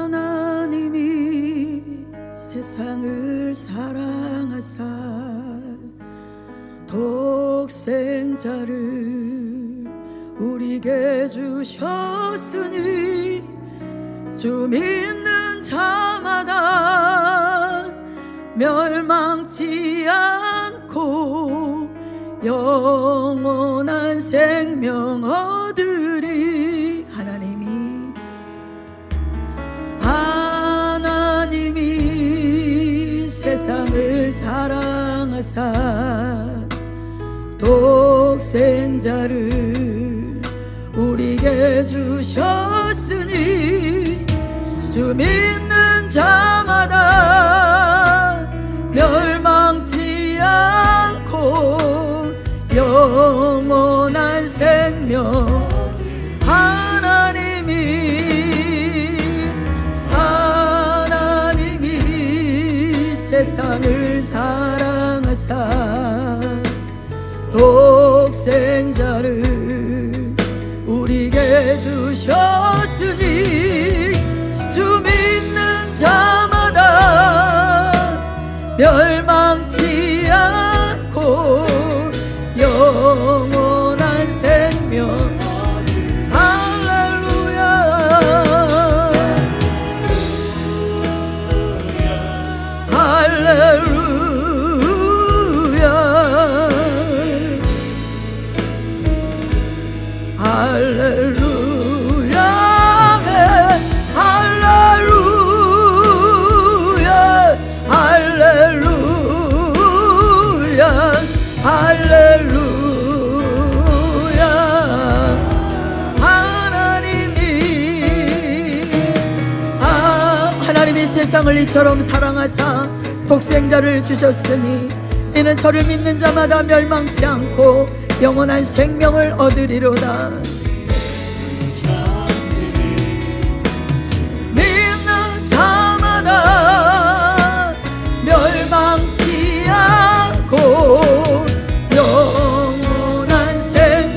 하나님이 세상을 사랑하사 독생자를 우리에게 주셨으니 주 믿는 자마다 멸망치 않고 영원한 생명 얻으리. 하나님이 세상을 사랑하사 독생자를 우리에게 주셨으니 주 믿는 자마다 멸망치 않고 영원한 생명. 하나님이 세상을 사랑하사 독생자를 우리에게 주셨으니 주 믿는 자마다 멸망치 않고 영원한 생명. 하나님이 세상을 이처럼 사랑하사 독생자를 주셨으니 이는 저를 믿는 자마다 멸망치 않고 영원한 생명을 얻으리로다. 믿는 자마다 멸망치 않고 영원한 생명.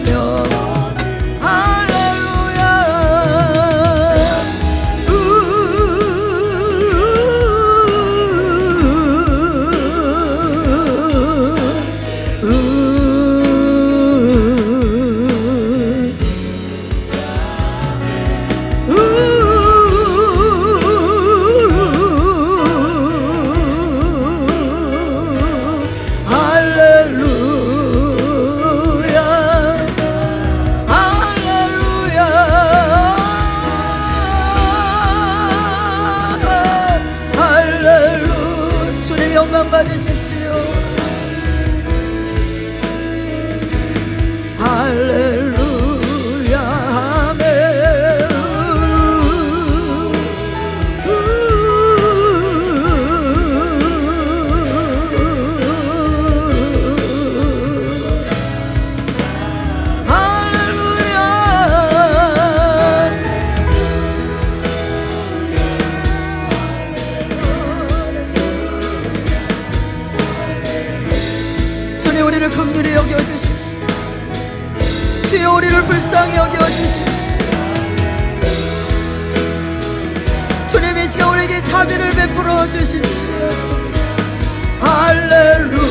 영광 받으십시오. 할렐루야. 아멘. 우리를 긍휼히 여겨주십시오. 주여 우리를 불쌍히 여겨주십시오. 주님 이 시간 우리에게 자비를 베풀어 주십시오. 할렐루야.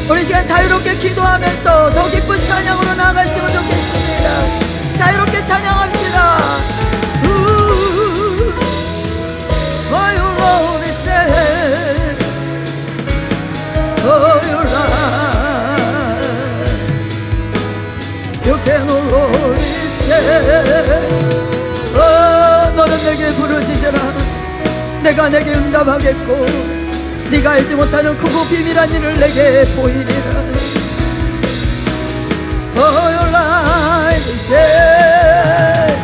우리 시간 자유롭게 기도하면서 더 기쁜 찬양으로 나아갔으면 좋겠습니다. 자유롭게 찬양합시다. For your love is there, for your life, you can always say. 너는 내게 부르짖으라. 내가 내게 응답하겠고 네가 알지 못하는 크고 비밀한 일을 내게 보이리라. For your life is there,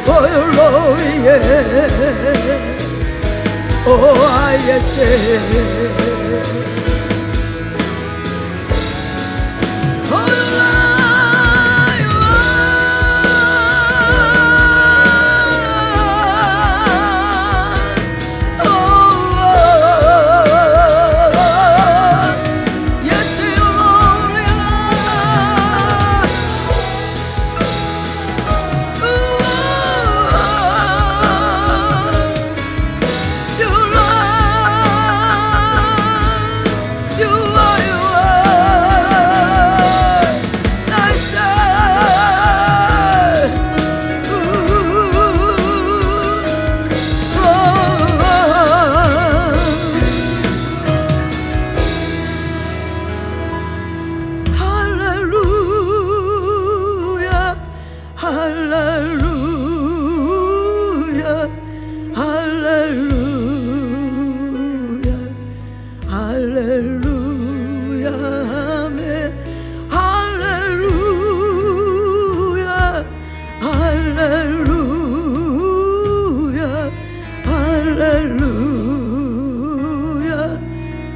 for your love Oh, yes,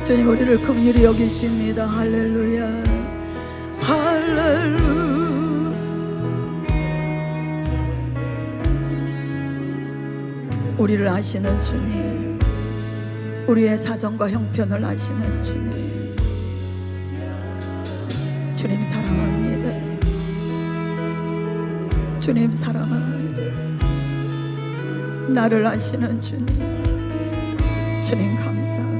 주님 우리를 긍휼히 여기십니다. 할렐루야, 할렐루야. 우리를 아시는 주님, 우리의 사정과 형편을 아시는 주님, 주님 사랑합니다. 주님 사랑합니다. 나를 아시는 주님, 주님 감사합니다.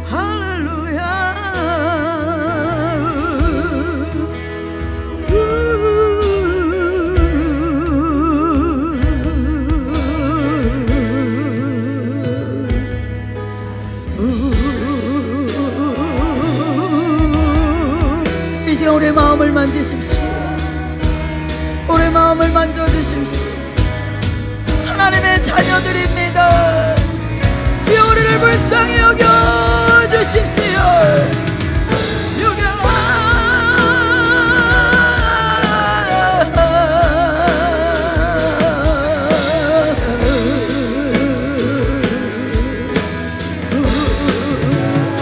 할렐루야. 이 시간 우리의 마음을 만지십시오. 우리의 마음을 만져주십시오. 하나님의 자녀들입니다. 주여 우리를 불쌍히 여겨주십시오.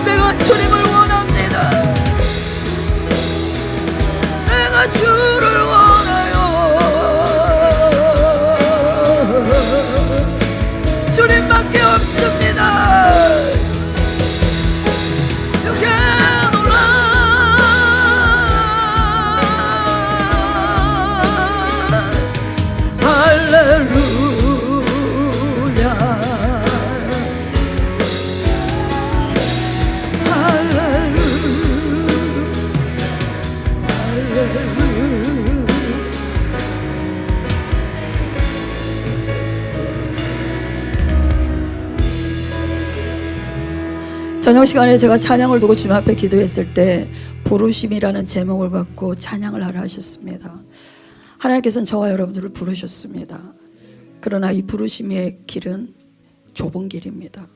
내가 주님을 원합니다. 내가 주를 원해요. 주님밖에 없습니다. 저녁 시간에 제가 찬양을 두고 주님 앞에 기도했을 때 부르심이라는 제목을 갖고 찬양을 하라 하셨습니다. 하나님께서는 저와 여러분들을 부르셨습니다. 그러나 이 부르심의 길은 좁은 길입니다.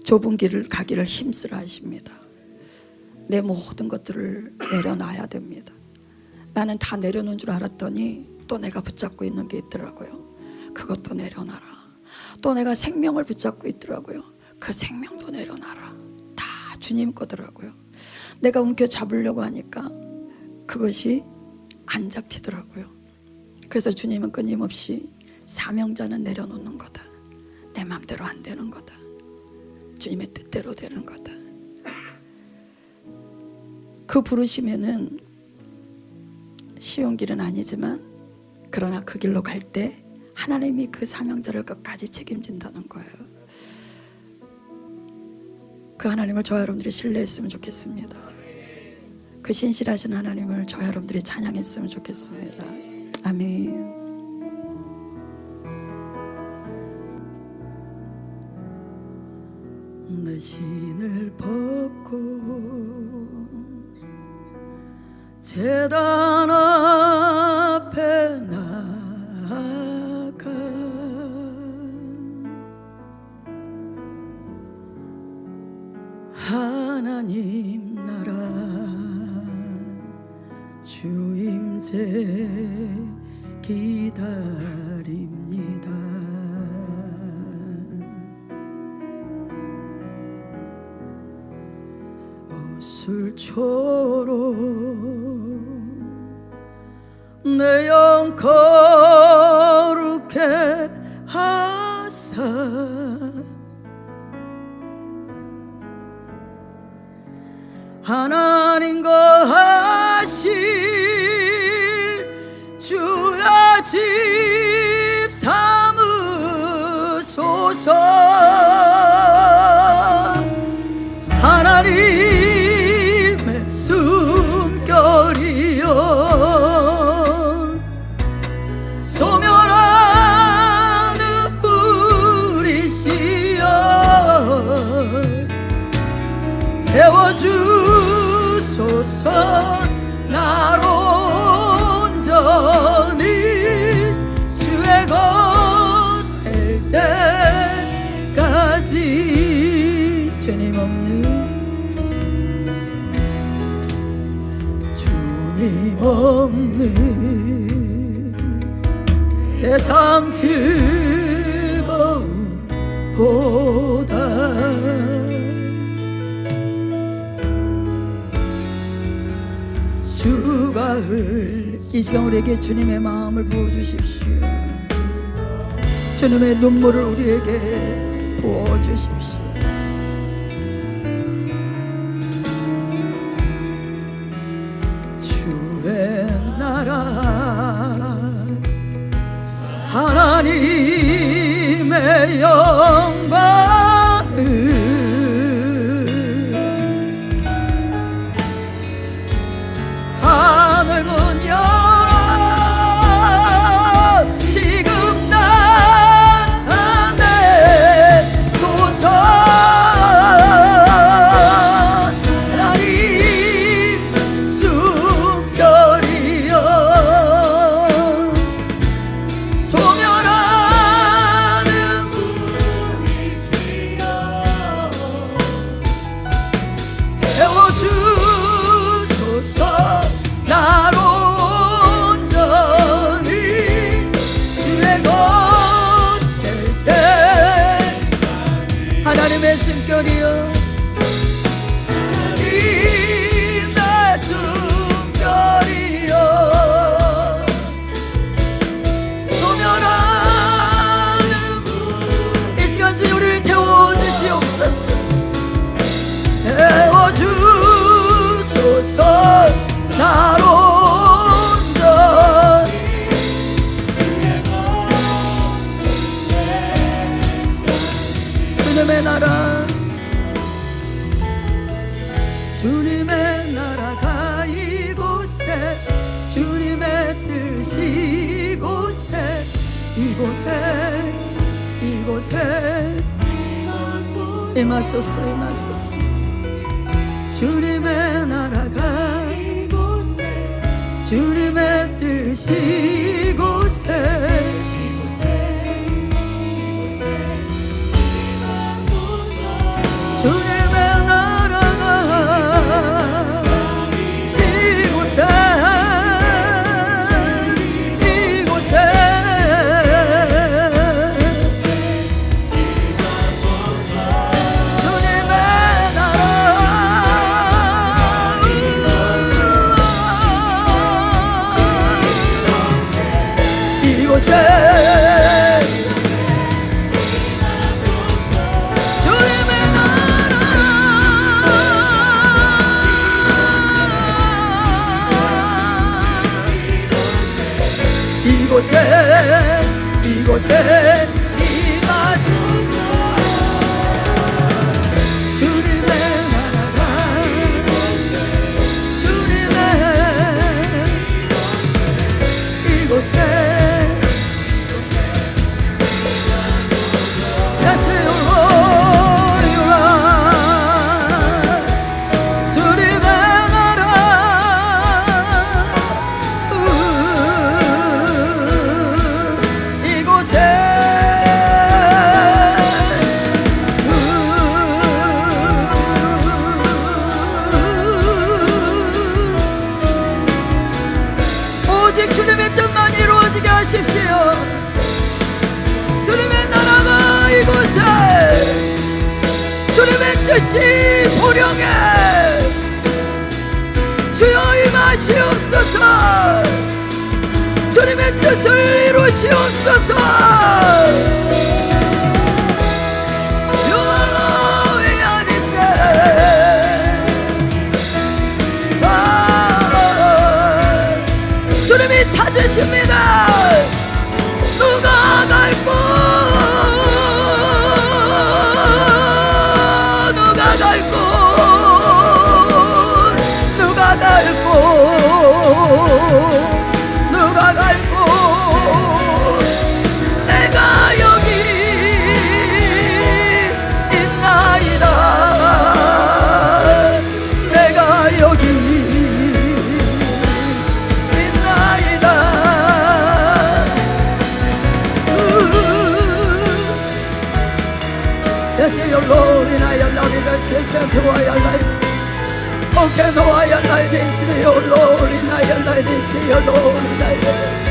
좁은 길을 가기를 힘쓰라 하십니다. 내 모든 것들을 내려놔야 됩니다. 나는 다 내려놓은 줄 알았더니 또 내가 붙잡고 있는 게 있더라고요. 그것도 내려놔라. 또 내가 생명을 붙잡고 있더라고요. 그 생명도 내려놔라. 다 주님 거더라고요. 내가 움켜잡으려고 하니까 그것이 안 잡히더라고요. 그래서 주님은 끊임없이 사명자는 내려놓는 거다. 내 맘대로 안 되는 거다. 주님의 뜻대로 되는 거다. 그 부르심에는 쉬운 길은 아니지만 그러나 그 길로 갈 때 하나님이 그 사명자를 끝까지 책임진다는 거예요. 그 하나님을 저와 여러분들이 신뢰했으면 좋겠습니다. 그 신실하신 하나님을 저와 여러분들이 찬양했으면 좋겠습니다. 아멘. 내 신을 벗고 제단 앞에 나아가 하나님 나라 주임제 기다립니다. 술초로 내 영 거룩해 하사 하나님과 하실 주야 집 삼으소서. 하나님의 숨결이여 소멸하는 불이시여 태워주소서. 나로 온전히 주의 것 될 때까지 주님 없는 세상 즐거움보다 주가 이 시간 우리에게 주님의 마음을 부어주십시오. 주님의 눈물을 우리에게 부어주십시오. 주의 나라 하나님의 영광을 하늘 문 열어 지금 나타내소서. 하나님 숨결이여 소멸하는 분이시여 태워주소서. 나로 온전히 주의 것 될 때 하나님의 숨결이여 하나님의 숨결이여 소멸하는 이 시간 주님 우리를 태워주시옵소서. 태워주소서. 나로 온전히 주님의 나라 주님의 나라가 이곳에 주님의 뜻이 이곳에 임하소서. 주님의 나라가 주님의 뜻이 이곳에 주님의 나라가 이곳에 이곳에 임하소서. 주님의 나라가 주님의 이곳에 이곳에 주님의 뜻만 이루어지게 하십시오. 주님의 나라가 이곳에, 주님의 뜻이 보령에 주여 임하시옵소서. 주님의 뜻을 이루시옵소서. 주님이 찾으십니다. 누가 갈고, 누가 갈고, 누가 갈고, 누가 갈고. 내가 여기 있나이다. 내가 여기 Your Lord and I love you, I say, can't do I realize. Oh, can do I realize this, your Lord and I realize this, your Lord and I realize.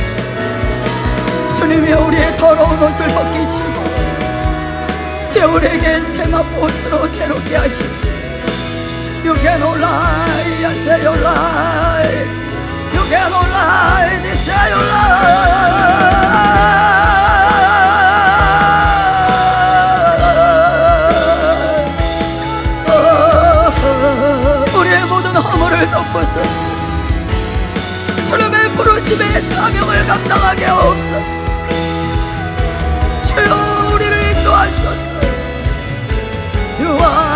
주님이 우리의 더러운 옷을 벗기시고 우리에게 새맛 옷으로 새롭게 하십시오. You cannot lie, I say your lies. You cannot lie, they say your lies. 허물을 덮으소서. 주님의 부르심의 사명을 감당하게 하옵소서. 주여 우리를 인도하소서. You are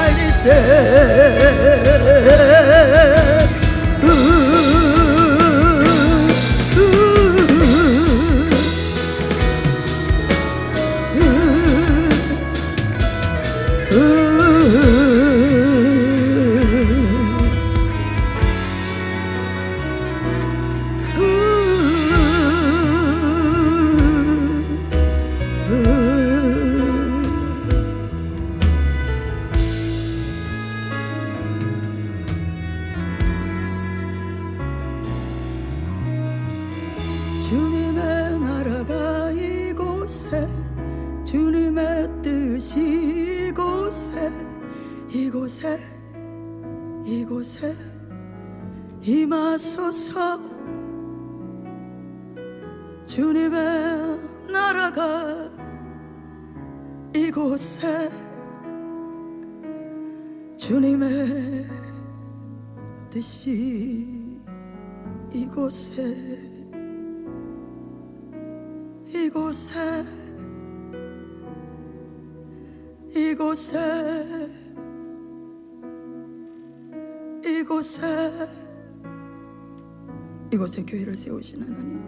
주님의 나라가 이곳에, 주님의 뜻이 이곳에, 이곳에, 이곳에 임하소서. 주님의 나라가 이곳에, 주님의 뜻이 이곳에, 이곳에, 이곳에, 이곳에, 이곳에 교회를 세우신 하나님,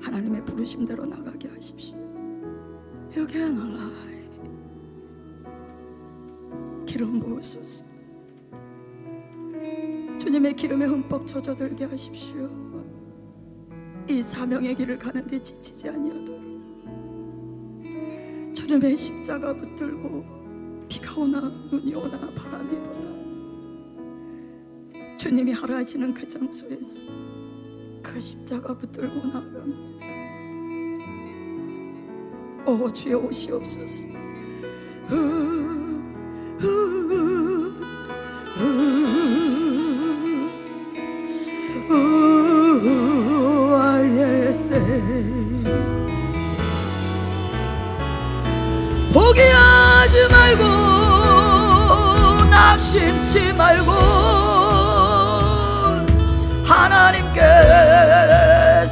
하나님의 부르심대로 나가게 하십시오. You cannot lie. 기름 부으소서. 주님의 기름에 흠뻑 젖어들게 하십시오. 이 사명의 길을 가는데 지치지 아니하도록 주님의 십자가 붙들고 비가 오나 눈이 오나 바람이 부나 주님이 하라 하시는 그 장소에서 그 십자가 붙들고 나아갑니다. 오 주여 오시옵소서. 포기하지 말고 낙심치 말고 하나님께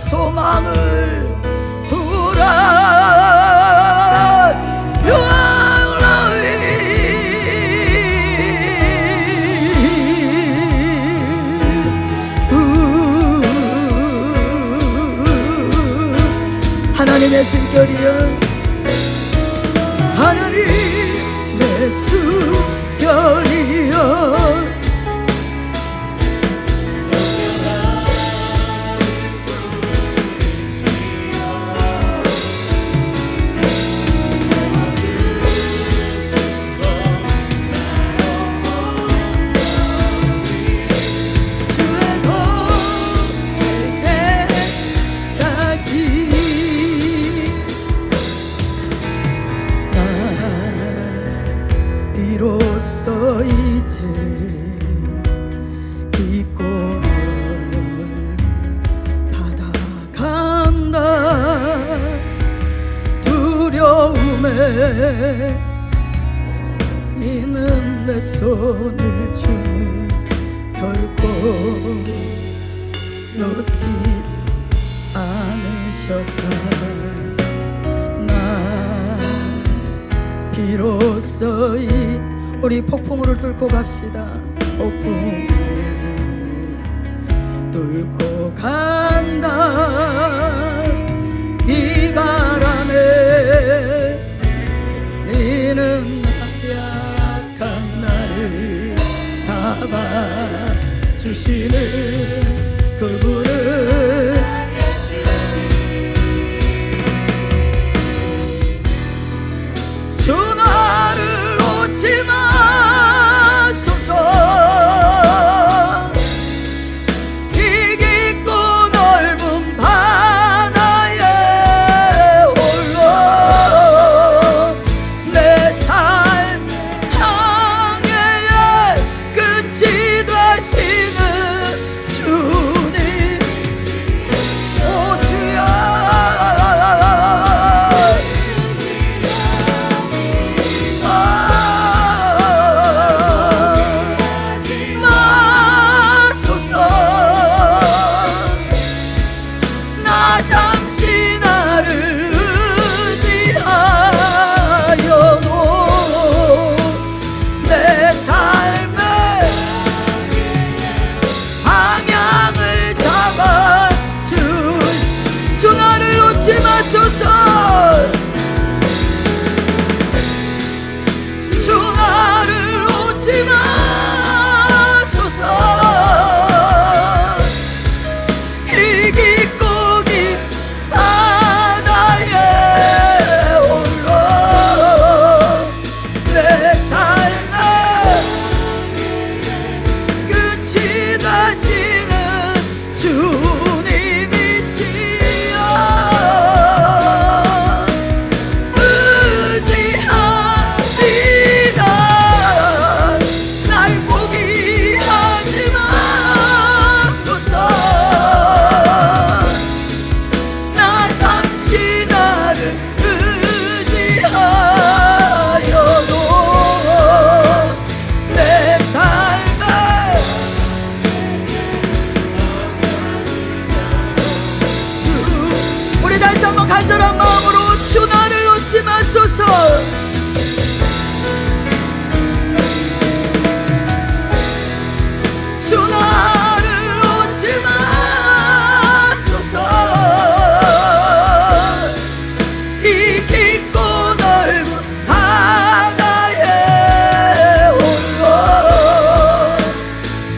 소망을 두라. You are 하나님의 숨결이여, 하나님의 숨결이여, 주의 검에게 이는 내 손을 주는 결코 놓치지 않으셨다. 나 비로소 우리 폭풍우를 뚫고 갑시다. 폭풍 뚫고 간다. 비바람에 이는 약한 나를 잡아주시는 그분을 주 나를 놓지 마소서. 이 깊고 넓은 바다에 홀로 내 삶 항해의 끝이 되시는 주님. 오 주여 나 잠시 나를 의지하여도 내 삶의 방향을 잡아주시. 주 나를 놓지 마소서. 주 나를 놓지 마소서. 이 깊고 긴 바다에 홀로 내 삶의 끝이 되시는 주님이시여. 의지합니다. 날 포기하지 마소서. 나 잠시 나를 의지하여도 내 삶에 우리 다시 한번 간절한 마음으로 주 나를 놓지 마소서. 주 나를 놓지 마소서. 이 깊고 넓은 바다에 홀로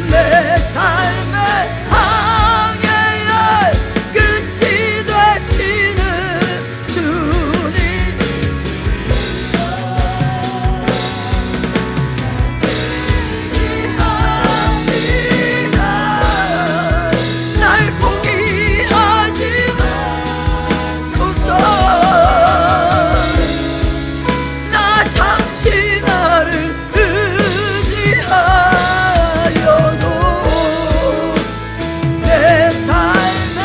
내 삶의 항해의 끝이 되시는 주님. 날 포기하지 마소서. 나 잠시 나를 의지하여도 내 삶의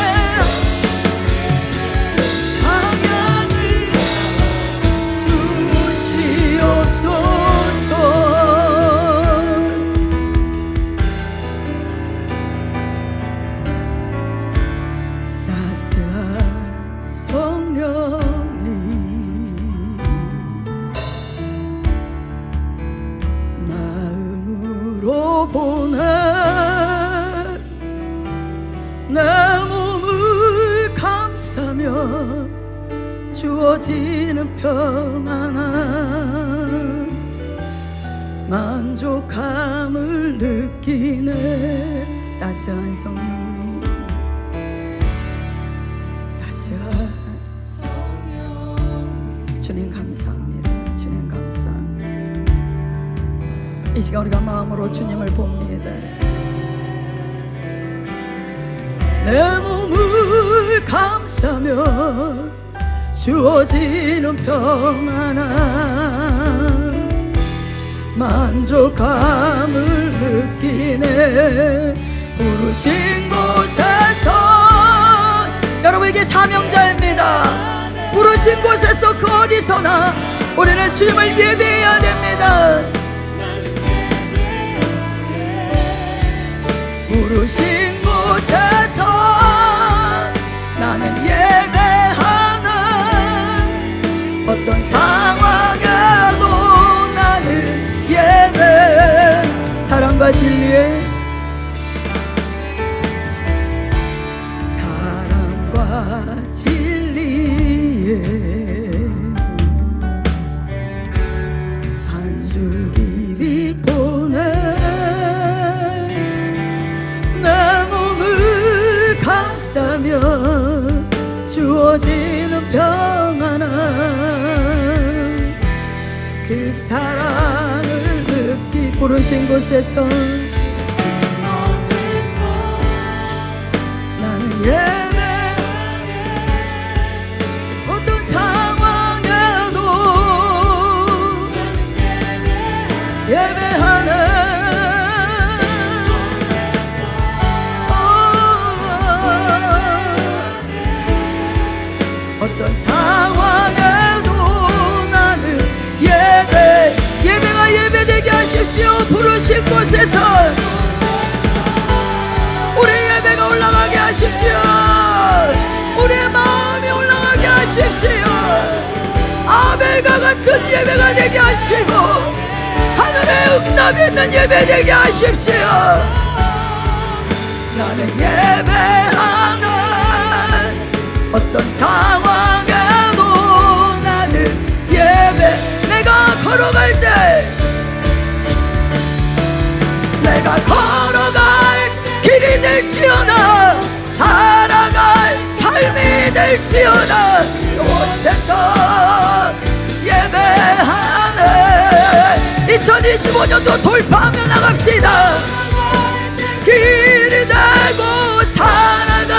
방향을 주시옵소서. 따스한 성령님 마음으로 보내 내 몸을 감싸며 주어지는 평안함 만족함을 느끼네. 따스한 성령님, 따스한 주님 감사합니다. 주님 감사합니다. 이 시간 우리가 마음으로 주님을 봅니다. 내 몸을 감싸며 주어지는 평안함 만족함을 느끼네. 부르신 곳에서 여러분에게 사명자입니다. 부르신 곳에서 그 어디서나 우리는 주님을 예배해야 됩니다. 부르신 곳에서 나는 예배하는, 어떤 상황에도 나는 예배. 사랑과 진리에, 사랑과 진리에 한 줄기 보내 내 몸을 감싸며 주어지는 평안함, 그 사랑을 느끼. 부르신 곳에서 나는 예배, 어떤 상황에도 예배하는, 어떤 상황에도 나는 예배. 예배가 예배되게 하십시오. 부르신 곳에서 우리 예배가 올라가게 하십시오. 우리의 마음이 올라가게 하십시오. 아벨과 같은 예배가 되게 하시고 하늘의 응답이 있는 예배 되게 하십시오. 나는 예배하는, 어떤 상황에도 나는 예배. 내가 걸어갈 때, 내가 걸어갈 길이 될지어다, 살아갈 삶이 될지어다, 이곳에서 예배하네. 2025년도 돌파하며 나갑시다. 길이 되고 살아갈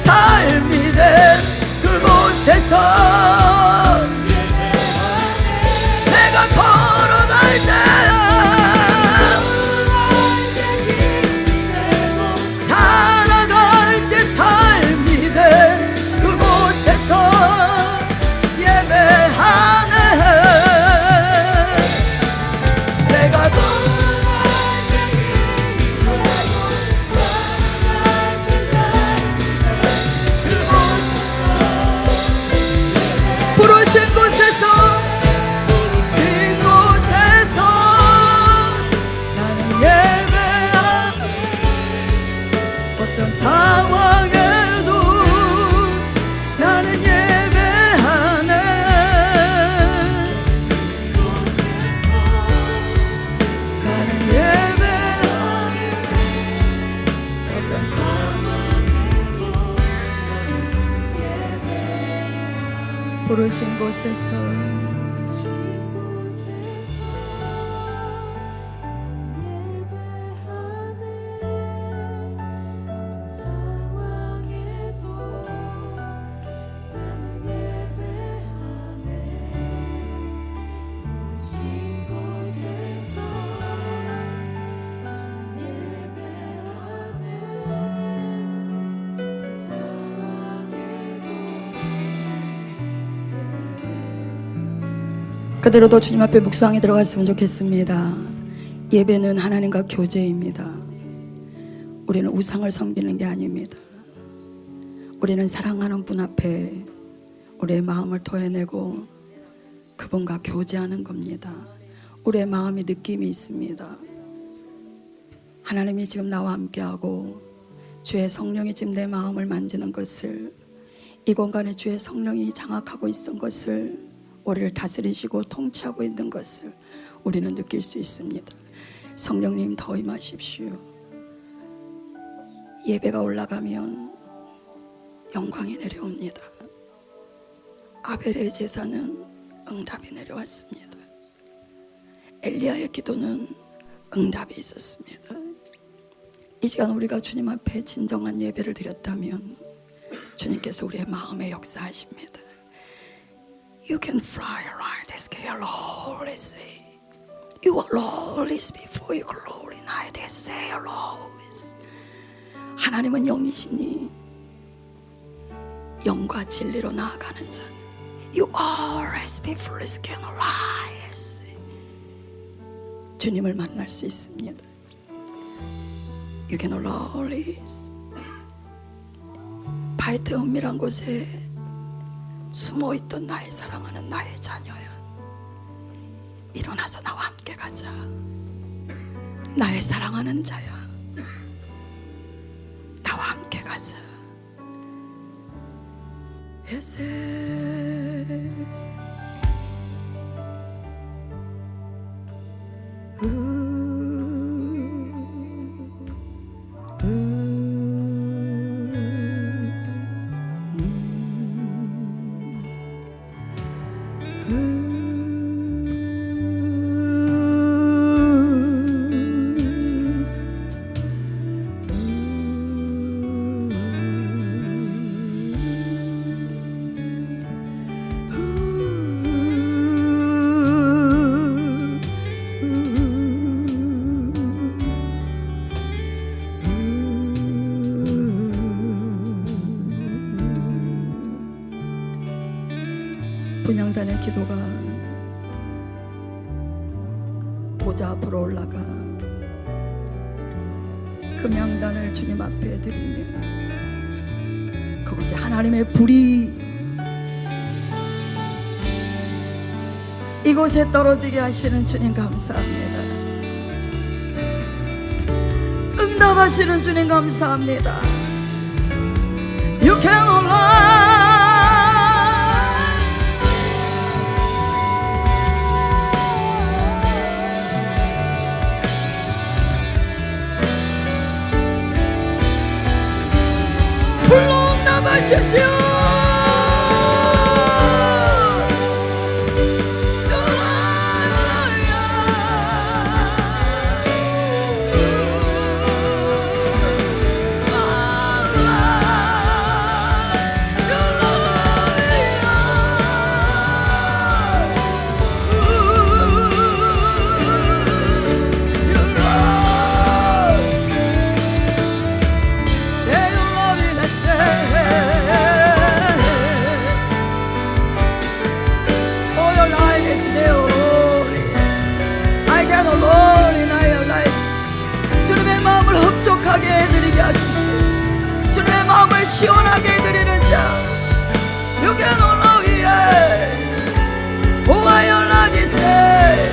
삶이 된 그곳에서 내가 걸어갈 때, 살아갈 때 삶이 된 그곳에서 예배하네. 내가 부르신 곳에서, 부르신 곳에서 나는 예배하네. 어떤 상황에도 나는 예배하네. 나는 예배하네. 어떤 상황에도 예배하네. 부르신 곳에서 그대로도 주님 앞에 묵상에 들어갔으면 좋겠습니다. 예배는 하나님과 교제입니다. 우리는 우상을 섬기는 게 아닙니다. 우리는 사랑하는 분 앞에 우리의 마음을 토해내고 그분과 교제하는 겁니다. 우리의 마음이 느낌이 있습니다. 하나님이 지금 나와 함께하고 주의 성령이 지금 내 마음을 만지는 것을, 이 공간에 주의 성령이 장악하고 있는 것을, 우리를 다스리시고 통치하고 있는 것을 우리는 느낄 수 있습니다. 성령님 더 임하십시오. 예배가 올라가면 영광이 내려옵니다. 아벨의 제사는 응답이 내려왔습니다. 엘리야의 기도는 응답이 있었습니다. 이 시간 우리가 주님 앞에 진정한 예배를 드렸다면 주님께서 우리의 마음에 역사하십니다. You can fly around the sky, Lord, say. You are Lord, before your glory, night they say, Lord. 하나님은 영이시니 영과 진리로 나아가는 자는 You always be fully scandalized. 주님을 만날 수 있습니다. You can always 바이트 은밀한 곳에 숨어있던 나의 사랑하는 나의 자녀야, 일어나서 나와 함께 가자. 나의 사랑하는 자야, 나와 함께 가자. 분향단의 기도가 보좌 앞으로 올라가 금향단을 주님 앞에 드리며 그곳에 하나님의 불이 이곳에 떨어지게 하시는 주님 감사합니다. 응답하시는 주님 감사합니다. You can lie. 불러 응답하십시오. 흡족하게 해드리게 하십시오. 주님의 마음을 시원하게 해드리는 자, You can only Oh, I only say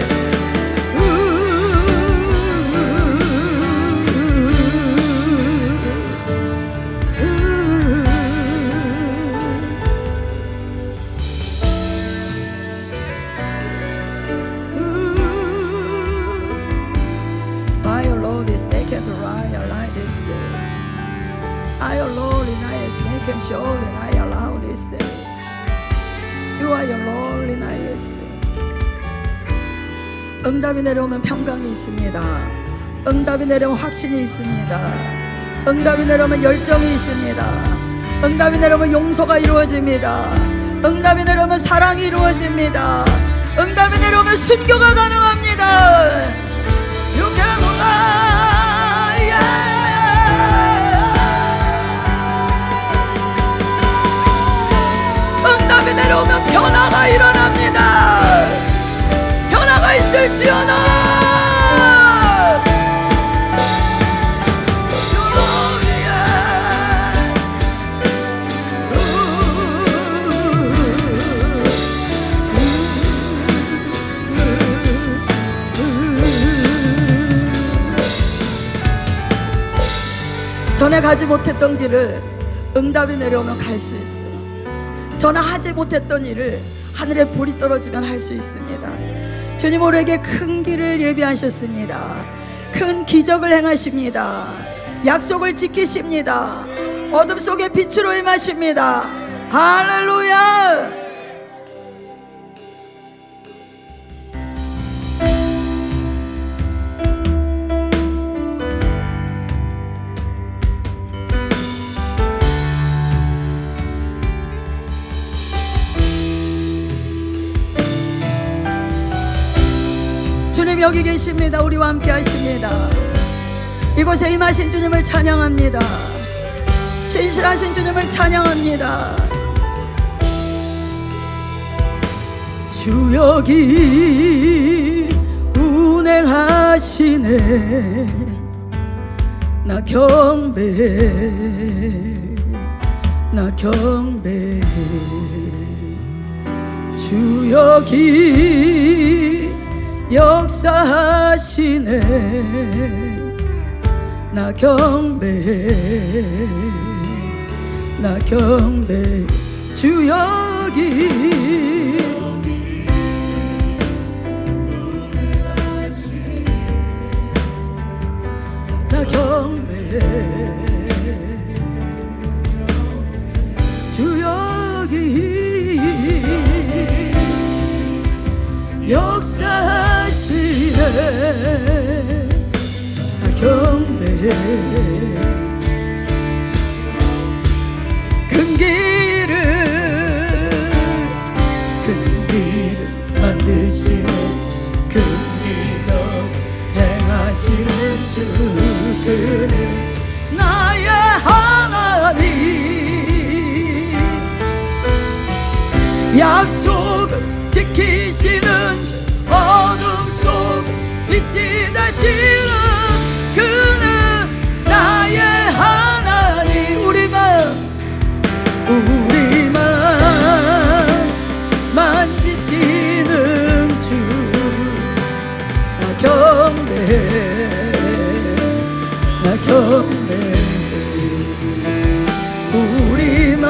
I alone in I is making sure and I allow this. You are your Lord in I is. 응답이 내려오면 평강이 있습니다. 응답이 내려오면 확신이 있습니다. 응답이 내려오면 열정이 있습니다. 응답이 내려오면 용서가 이루어집니다. 응답이 내려오면 사랑이 이루어집니다. 응답이 내려오면 순교가 가능합니다. You can lie, yeah. 응답이 내려오면 변화가 일어납니다. 변화가 있을지어다. 전에 가지 못했던 길을 응답이 내려오면 갈 수 있어요. 전에 하지 못했던 일을 하늘에 불이 떨어지면 할 수 있습니다. 주님 우리에게 큰 길을 예비하셨습니다. 큰 기적을 행하십니다. 약속을 지키십니다. 어둠 속에 빛으로 임하십니다. 할렐루야. 주님 여기 계십니다. 우리와 함께 하십니다. 이곳에 임하신 주님을 찬양합니다. 신실하신 주님을 찬양합니다. 주 여기 운행하시네. 나 경배해, 나 경배해. 주 여기 역사하시네. 나 경배해, 나 경배해. 주 여기 나 경배해. 주 여기 역사하시네. 나 경배해. 큰 길을 만드시는 큰 기적 행하시는 주 그는 나의 하나님. 약속을 지키시는 주 어둠 속 빛이 되시는 그는 나의 하나님. 우리만 만지시는 주 나 경배해, 나 경배해. 우리만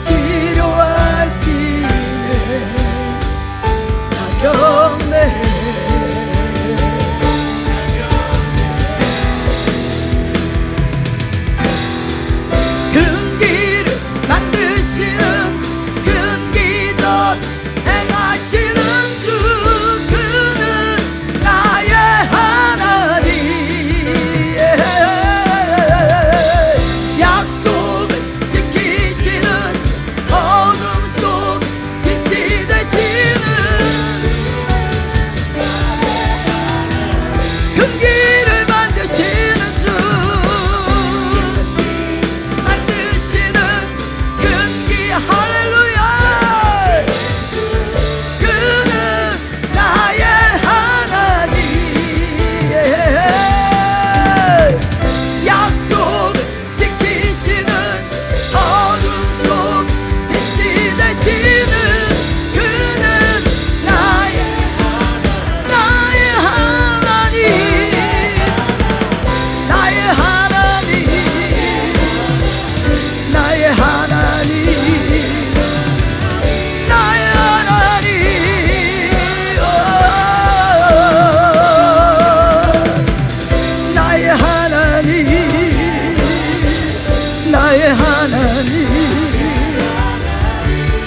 치료하시네. 나 경배해. 큰 길을 만드시는 큰 기적 행하시는 주 그는 나의 하나님. 약속을 지키시는 어둠 속 빛이 되시는 큰 길을 만드시는 주 만드시는 큰 길. 할렐루야. 그는 나의 하나님. 약속을 지키시는 어둠 속 빛이 되시는 그는 나의 하나님. 나의 하나님, 나의 하나님, 나의 하나님. 나의 하나님, 나의 하나님,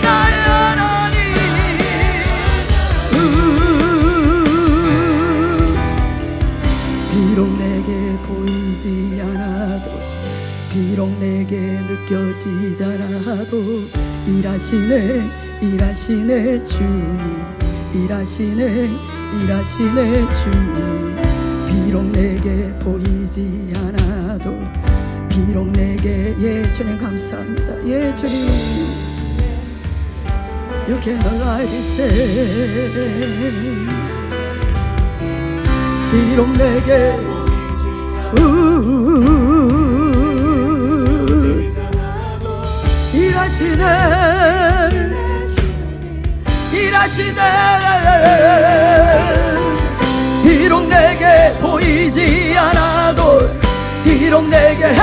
나의 하나님. 비록 내게 보이지 않아도, 비록 내게 느껴지지 않아도 일하시네, 일하시네 주님. 일하시네, 일하시네 주님. 비록 내게 보이지 않아도, 비록 내게. 예 주님 감사합니다. 예 주님. You can alive this 비록 내게 일하시네, 일하시네. 비록 내게 보이지 않아도, 비록 내게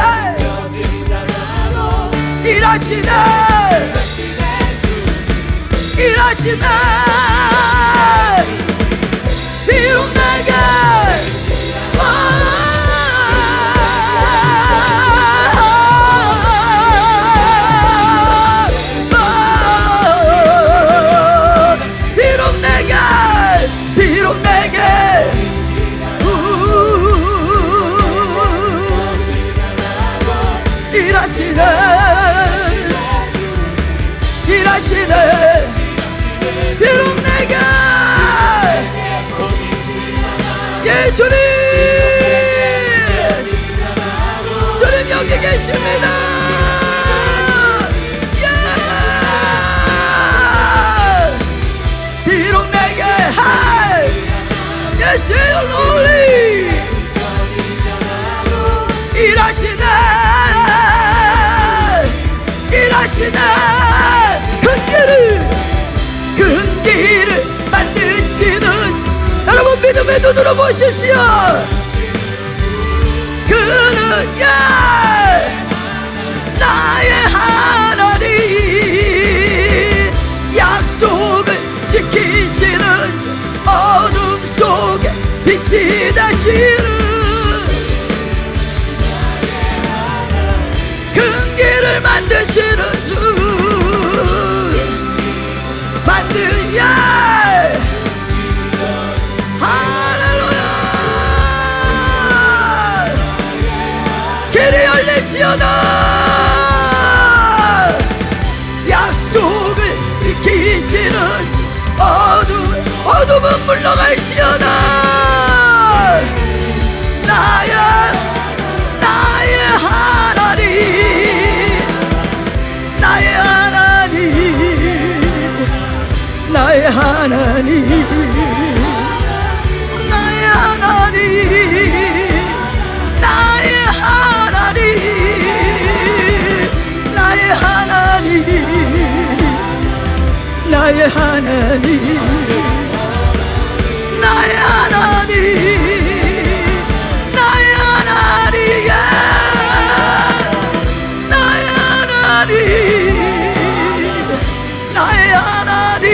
일하시네, 일하시네. 비록 내게 비록 내게 일하시네, 일하시네. 비록 내게 예 주님, 주님 여기 계십니다. 예 만드시는 큰 길을 만드시는 여러분 믿음의 눈으로 보십시오. 그는 나의 하나님, 약속을 지키시는 어둠 속에 빛이 되시는 큰 길을 만드시는 주 할렐루야. 길이 열릴지어다. 약속을 지키시는 어둠은 물러갈지어다. 나의 하나님, 나의 하나님, 나의 하나님, 나의 하나님, 나의 하나님, 나의 하나님, 나의 하나님, 나의 하나님, 나의 하나님, 나의 하나님, 나의 하나님,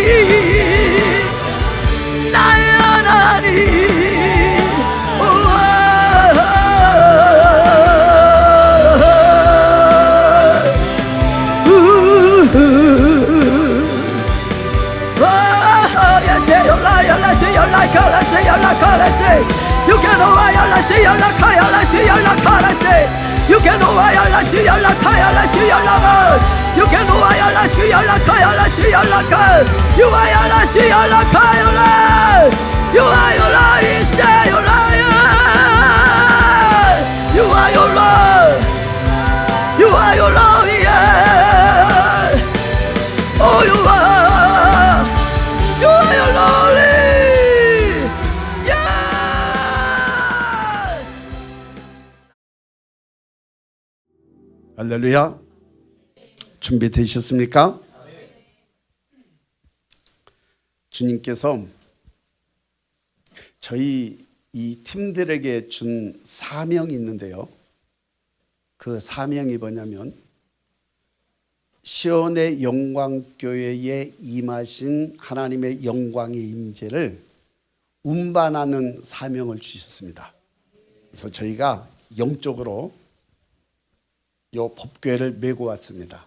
나의 하나님. You can over yalla see yalla kaya see yalla kara say. You can over yalla see yalla kaya see yalla. You can over yalla see yalla kaya see yalla kara. You are yalla see yalla kaya. You are your life, say your life. You are your love. You are your love, yeah. Oh, you are. You are your lonely. 할렐루야. 준비되셨습니까? 주님께서 저희 이 팀들에게 준 사명이 있는데요. 그 사명이 뭐냐면 시온의 영광교회에 임하신 하나님의 영광의 임재를 운반하는 사명을 주셨습니다. 그래서 저희가 영적으로 요 법궤를 메고 왔습니다.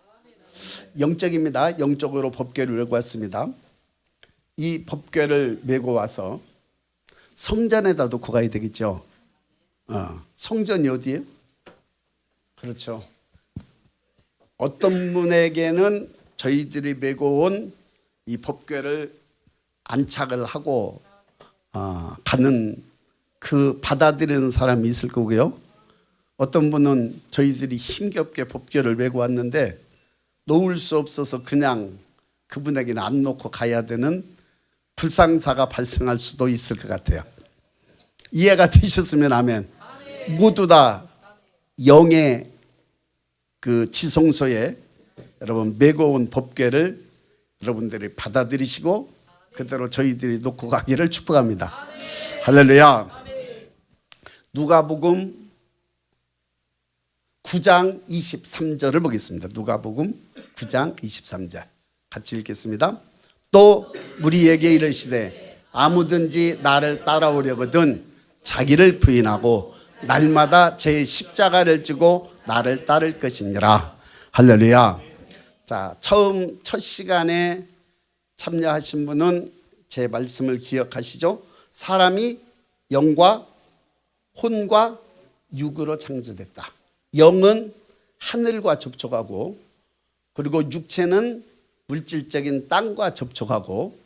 영적입니다. 영적으로 법궤를 메고 왔습니다. 이 법궤를 메고 와서 성전에다 놓고 가야 되겠죠. 성전이 어디예요? 그렇죠. 어떤 분에게는 저희들이 메고 온 이 법궤를 안착을 하고 가는 그 받아들이는 사람이 있을 거고요. 어떤 분은 저희들이 힘겹게 법궤를 메고 왔는데 놓을 수 없어서 그냥 그분에게는 안 놓고 가야 되는 불상사가 발생할 수도 있을 것 같아요. 이해가 되셨으면 아멘. 모두 다 영의 그 지성소에 여러분 메고 온 법궤를 여러분들이 받아들이시고 그대로 저희들이 놓고 가기를 축복합니다. 할렐루야. 누가복음 9장 23절을 보겠습니다. 누가복음 9장 23절 같이 읽겠습니다. 또 우리에게 이르시되 아무든지 나를 따라오려거든 자기를 부인하고 날마다 제 십자가를 지고 나를 따를 것이니라. 할렐루야. 자, 첫 시간에 참여하신 분은 제 말씀을 기억하시죠? 사람이 영과 혼과 육으로 창조됐다. 영은 하늘과 접촉하고 그리고 육체는 물질적인 땅과 접촉하고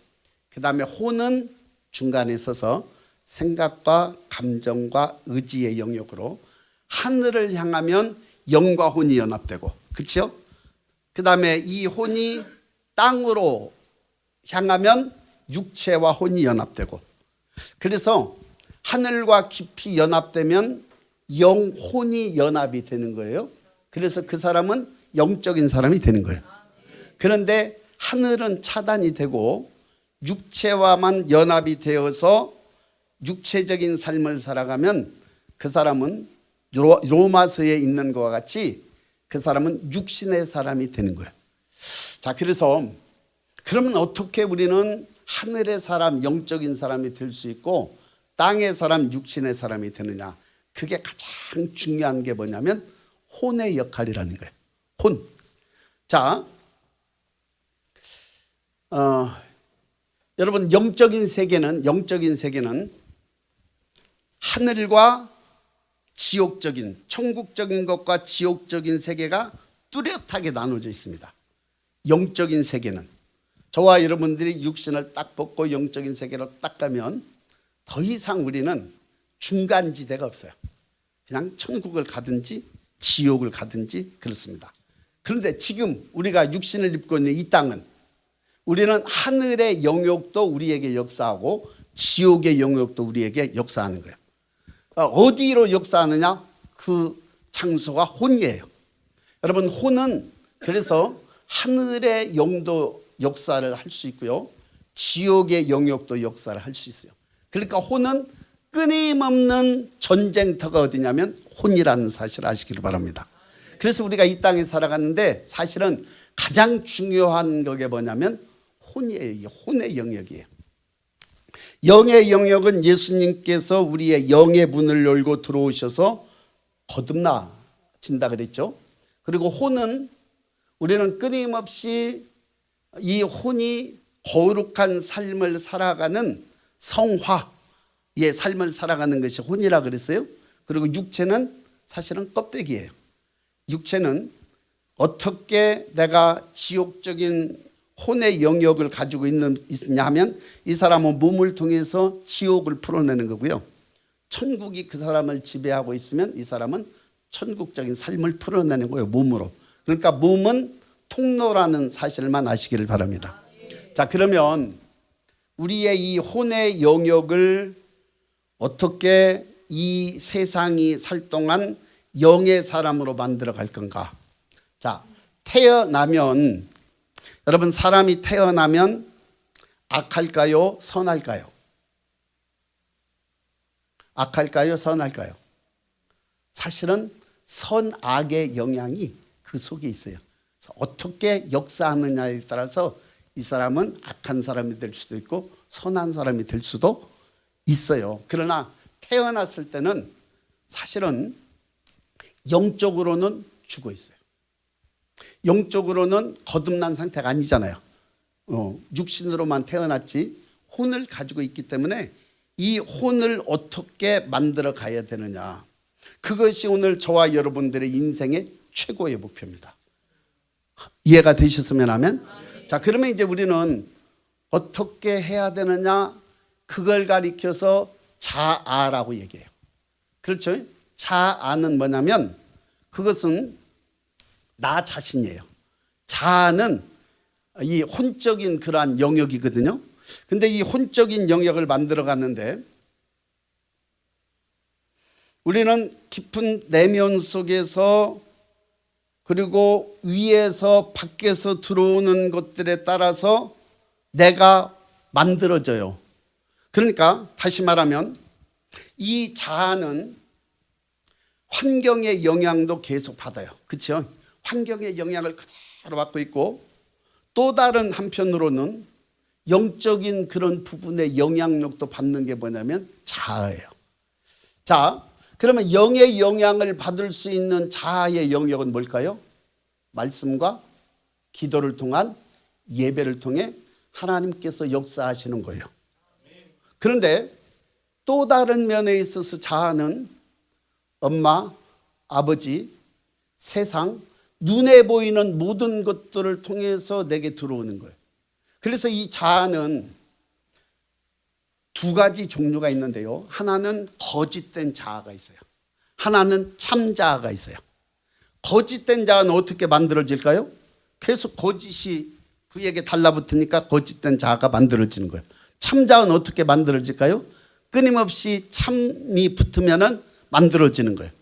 그 다음에 혼은 중간에 서서 생각과 감정과 의지의 영역으로 하늘을 향하면 영과 혼이 연합되고 그렇죠? 그 다음에 이 혼이 땅으로 향하면 육체와 혼이 연합되고 그래서 하늘과 깊이 연합되면 영혼이 연합이 되는 거예요. 그래서 그 사람은 영적인 사람이 되는 거예요. 그런데 하늘은 차단이 되고 육체와만 연합이 되어서 육체적인 삶을 살아가면 그 사람은 로마서에 있는 것과 같이 그 사람은 육신의 사람이 되는 거예요. 자, 그래서 그러면 어떻게 우리는 하늘의 사람, 영적인 사람이 될 수 있고 땅의 사람, 육신의 사람이 되느냐? 그게 가장 중요한 게 뭐냐면 혼의 역할이라는 거예요. 혼. 자, 여러분 영적인 세계는 하늘과 지옥적인, 천국적인 것과 지옥적인 세계가 뚜렷하게 나눠져 있습니다. 영적인 세계는 저와 여러분들이 육신을 딱 벗고 영적인 세계로 딱 가면 더 이상 우리는 중간지대가 없어요. 그냥 천국을 가든지 지옥을 가든지 그렇습니다. 그런데 지금 우리가 육신을 입고 있는 이 땅은 우리는 하늘의 영역도 우리에게 역사하고 지옥의 영역도 우리에게 역사하는 거예요. 어디로 역사하느냐? 그 장소가 혼이에요. 여러분 혼은 그래서 하늘의 영도 역사를 할 수 있고요, 지옥의 영역도 역사를 할 수 있어요. 그러니까 혼은 끊임없는 전쟁터가 어디냐면 혼이라는 사실을 아시기를 바랍니다. 그래서 우리가 이 땅에 살아가는데 사실은 가장 중요한 게 뭐냐면 혼이에요. 혼의 영역이에요. 영의 영역은 예수님께서 우리의 영의 문을 열고 들어오셔서 거듭나진다 그랬죠. 그리고 혼은 우리는 끊임없이 이 혼이 거룩한 삶을 살아가는 성화의 삶을 살아가는 것이 혼이라 그랬어요. 그리고 육체는 사실은 껍데기예요. 육체는 어떻게 내가 지옥적인 혼의 영역을 가지고 있느냐 하면 이 사람은 몸을 통해서 지옥을 풀어내는 거고요, 천국이 그 사람을 지배하고 있으면 이 사람은 천국적인 삶을 풀어내는 거예요, 몸으로. 그러니까 몸은 통로라는 사실만 아시기를 바랍니다. 자, 그러면 우리의 이 혼의 영역을 어떻게 이 세상이 살 동안 영의 사람으로 만들어 갈 건가? 자, 태어나면 여러분 사람이 태어나면 악할까요? 선할까요? 악할까요? 선할까요? 사실은 선악의 영향이 그 속에 있어요. 어떻게 역사하느냐에 따라서 이 사람은 악한 사람이 될 수도 있고 선한 사람이 될 수도 있어요. 그러나 태어났을 때는 사실은 영적으로는 죽어 있어요. 영적으로는 거듭난 상태가 아니잖아요. 육신으로만 태어났지 혼을 가지고 있기 때문에 이 혼을 어떻게 만들어 가야 되느냐, 그것이 오늘 저와 여러분들의 인생의 최고의 목표입니다. 이해가 되셨으면 하면. 자, 그러면 이제 우리는 어떻게 해야 되느냐, 그걸 가리켜서 자아라고 얘기해요. 그렇죠? 자아는 뭐냐면 그것은 나 자신이에요. 자아는 이 혼적인 그러한 영역이거든요. 근데 이 혼적인 영역을 만들어 갔는데 우리는 깊은 내면 속에서 그리고 위에서 밖에서 들어오는 것들에 따라서 내가 만들어져요. 그러니까 다시 말하면 이 자아는 환경의 영향도 계속 받아요. 그렇죠? 환경의 영향을 그대로 받고 있고 또 다른 한편으로는 영적인 그런 부분의 영향력도 받는 게 뭐냐면 자아예요. 자, 그러면 영의 영향을 받을 수 있는 자아의 영역은 뭘까요? 말씀과 기도를 통한 예배를 통해 하나님께서 역사하시는 거예요. 그런데 또 다른 면에 있어서 자아는 엄마, 아버지, 세상, 눈에 보이는 모든 것들을 통해서 내게 들어오는 거예요. 그래서 이 자아는 두 가지 종류가 있는데요. 하나는 거짓된 자아가 있어요. 하나는 참 자아가 있어요. 거짓된 자아는 어떻게 만들어질까요? 계속 거짓이 그에게 달라붙으니까 거짓된 자아가 만들어지는 거예요. 참 자아는 어떻게 만들어질까요? 끊임없이 참이 붙으면 만들어지는 거예요.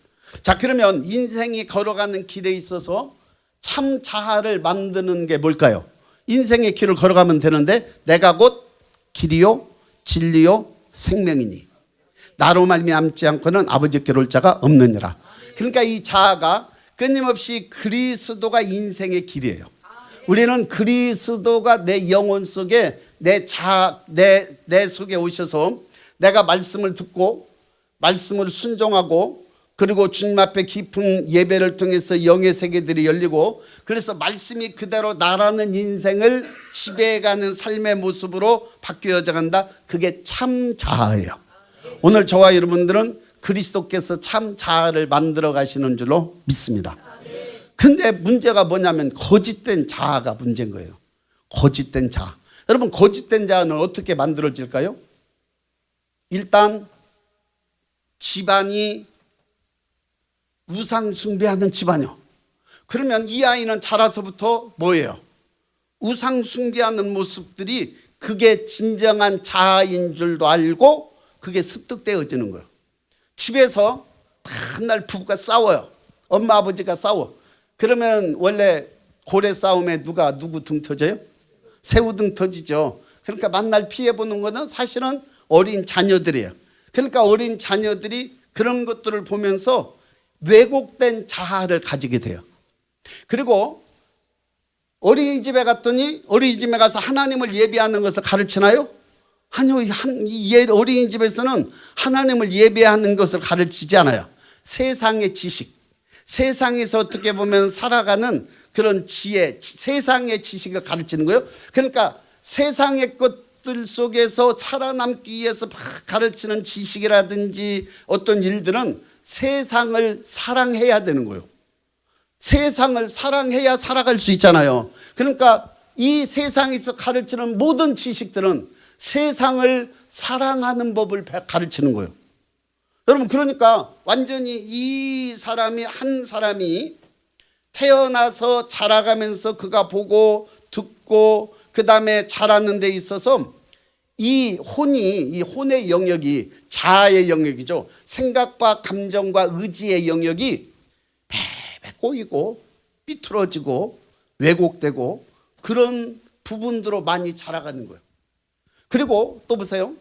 자, 그러면 인생이 걸어가는 길에 있어서 참 자아를 만드는 게 뭘까요? 인생의 길을 걸어가면 되는데 내가 곧 길이요 진리요 생명이니 나로 말미암지 않고는 아버지께로 올 자가 없느니라. 그러니까 이 자아가 끊임없이 그리스도가 인생의 길이에요. 우리는 그리스도가 내 영혼 속에 내 속에 오셔서 내가 말씀을 듣고 말씀을 순종하고 그리고 주님 앞에 깊은 예배를 통해서 영의 세계들이 열리고 그래서 말씀이 그대로 나라는 인생을 지배해가는 삶의 모습으로 바뀌어져 간다. 그게 참 자아예요. 오늘 저와 여러분들은 그리스도께서 참 자아를 만들어 가시는 줄로 믿습니다. 근데 문제가 뭐냐면 거짓된 자아가 문제인 거예요. 거짓된 자아. 여러분 거짓된 자아는 어떻게 만들어질까요? 일단 집안이 우상 숭배하는 집안이요. 그러면 이 아이는 자라서부터 뭐예요? 우상 숭배하는 모습들이 그게 진정한 자아인 줄도 알고 그게 습득되어지는 거예요. 집에서 맨날 부부가 싸워요. 엄마 아버지가 싸워. 그러면 원래 고래 싸움에 누구 등 터져요? 새우 등 터지죠. 그러니까 만날 피해보는 거는 사실은 어린 자녀들이에요. 그러니까 어린 자녀들이 그런 것들을 보면서 왜곡된 자아를 가지게 돼요. 그리고 어린이집에 갔더니 어린이집에 가서 하나님을 예배하는 것을 가르치나요? 아니요. 어린이집에서는 하나님을 예배하는 것을 가르치지 않아요. 세상의 지식, 세상에서 어떻게 보면 살아가는 그런 지혜, 세상의 지식을 가르치는 거예요. 그러니까 세상의 것들 속에서 살아남기 위해서 막 가르치는 지식이라든지 어떤 일들은 세상을 사랑해야 되는 거예요. 세상을 사랑해야 살아갈 수 있잖아요. 그러니까 이 세상에서 가르치는 모든 지식들은 세상을 사랑하는 법을 가르치는 거예요. 여러분 그러니까 완전히 이 사람이 한 사람이 태어나서 자라가면서 그가 보고 듣고 그 다음에 자라는 데 있어서 이 혼의 영역이 자아의 영역이죠. 생각과 감정과 의지의 영역이 배배 꼬이고 삐뚤어지고 왜곡되고 그런 부분들로 많이 자라가는 거예요. 그리고 또 보세요.